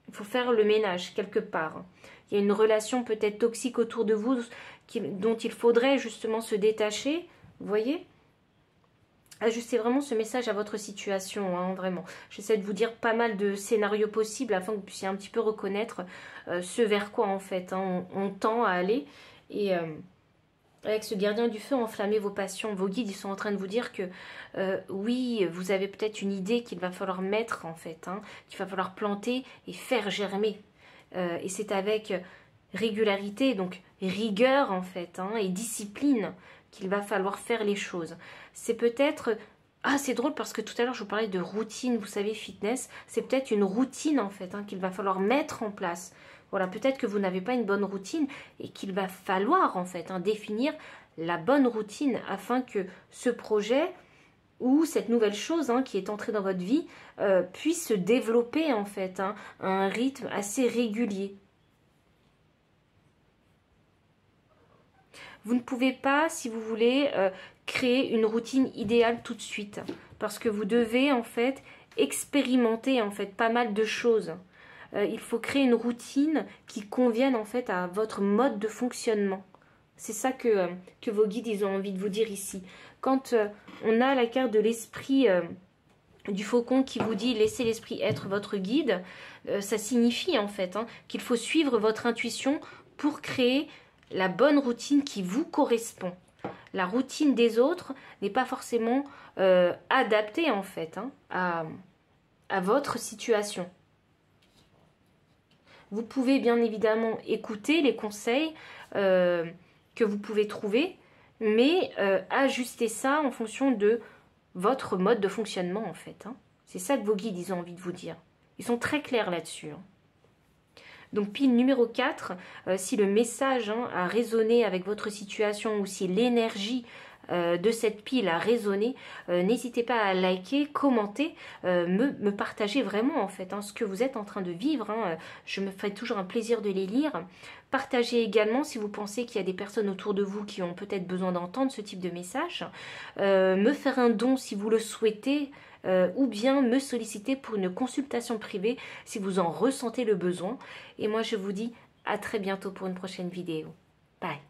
Il faut faire le ménage quelque part. Il y a une relation peut-être toxique autour de vous dont il faudrait justement se détacher, vous voyez. Ajustez vraiment ce message à votre situation, hein, vraiment. J'essaie de vous dire pas mal de scénarios possibles afin que vous puissiez un petit peu reconnaître ce vers quoi en fait, hein, on tend à aller. Et avec ce gardien du feu, enflammez vos passions. Vos guides, ils sont en train de vous dire que oui, vous avez peut-être une idée qu'il va falloir mettre en fait, hein, qu'il va falloir planter et faire germer. Et c'est avec régularité, donc rigueur en fait, hein, et discipline qu'il va falloir faire les choses. C'est peut-être... Ah, c'est drôle parce que tout à l'heure, je vous parlais de routine, vous savez, fitness. C'est peut-être une routine, en fait, hein, qu'il va falloir mettre en place Voilà, peut-être que vous n'avez pas une bonne routine et qu'il va falloir en fait définir la bonne routine afin que ce projet ou cette nouvelle chose qui est entrée dans votre vie puisse se développer en fait à un rythme assez régulier. Vous ne pouvez pas, si vous voulez, créer une routine idéale tout de suite parce que vous devez en fait expérimenter en fait pas mal de choses. Il faut créer une routine qui convienne en fait à votre mode de fonctionnement. C'est ça que vos guides ils ont envie de vous dire ici. Quand on a la carte de l'esprit du faucon qui vous dit laissez l'esprit être votre guide, ça signifie en fait qu'il faut suivre votre intuition pour créer la bonne routine qui vous correspond. La routine des autres n'est pas forcément adaptée en fait à votre situation. Vous pouvez bien évidemment écouter les conseils que vous pouvez trouver, mais ajuster ça en fonction de votre mode de fonctionnement en fait. C'est ça que vos guides ils ont envie de vous dire. Ils sont très clairs là-dessus. Donc pile numéro 4, si le message a résonné avec votre situation ou si l'énergie de cette pile a résonné, n'hésitez pas à liker, commenter, me partager vraiment en fait ce que vous êtes en train de vivre. Je me fais toujours un plaisir de les lire. Partagez également si vous pensez qu'il y a des personnes autour de vous qui ont peut-être besoin d'entendre ce type de message. Me faire un don si vous le souhaitez. Ou bien me solliciter pour une consultation privée si vous en ressentez le besoin. Et moi, je vous dis à très bientôt pour une prochaine vidéo. Bye!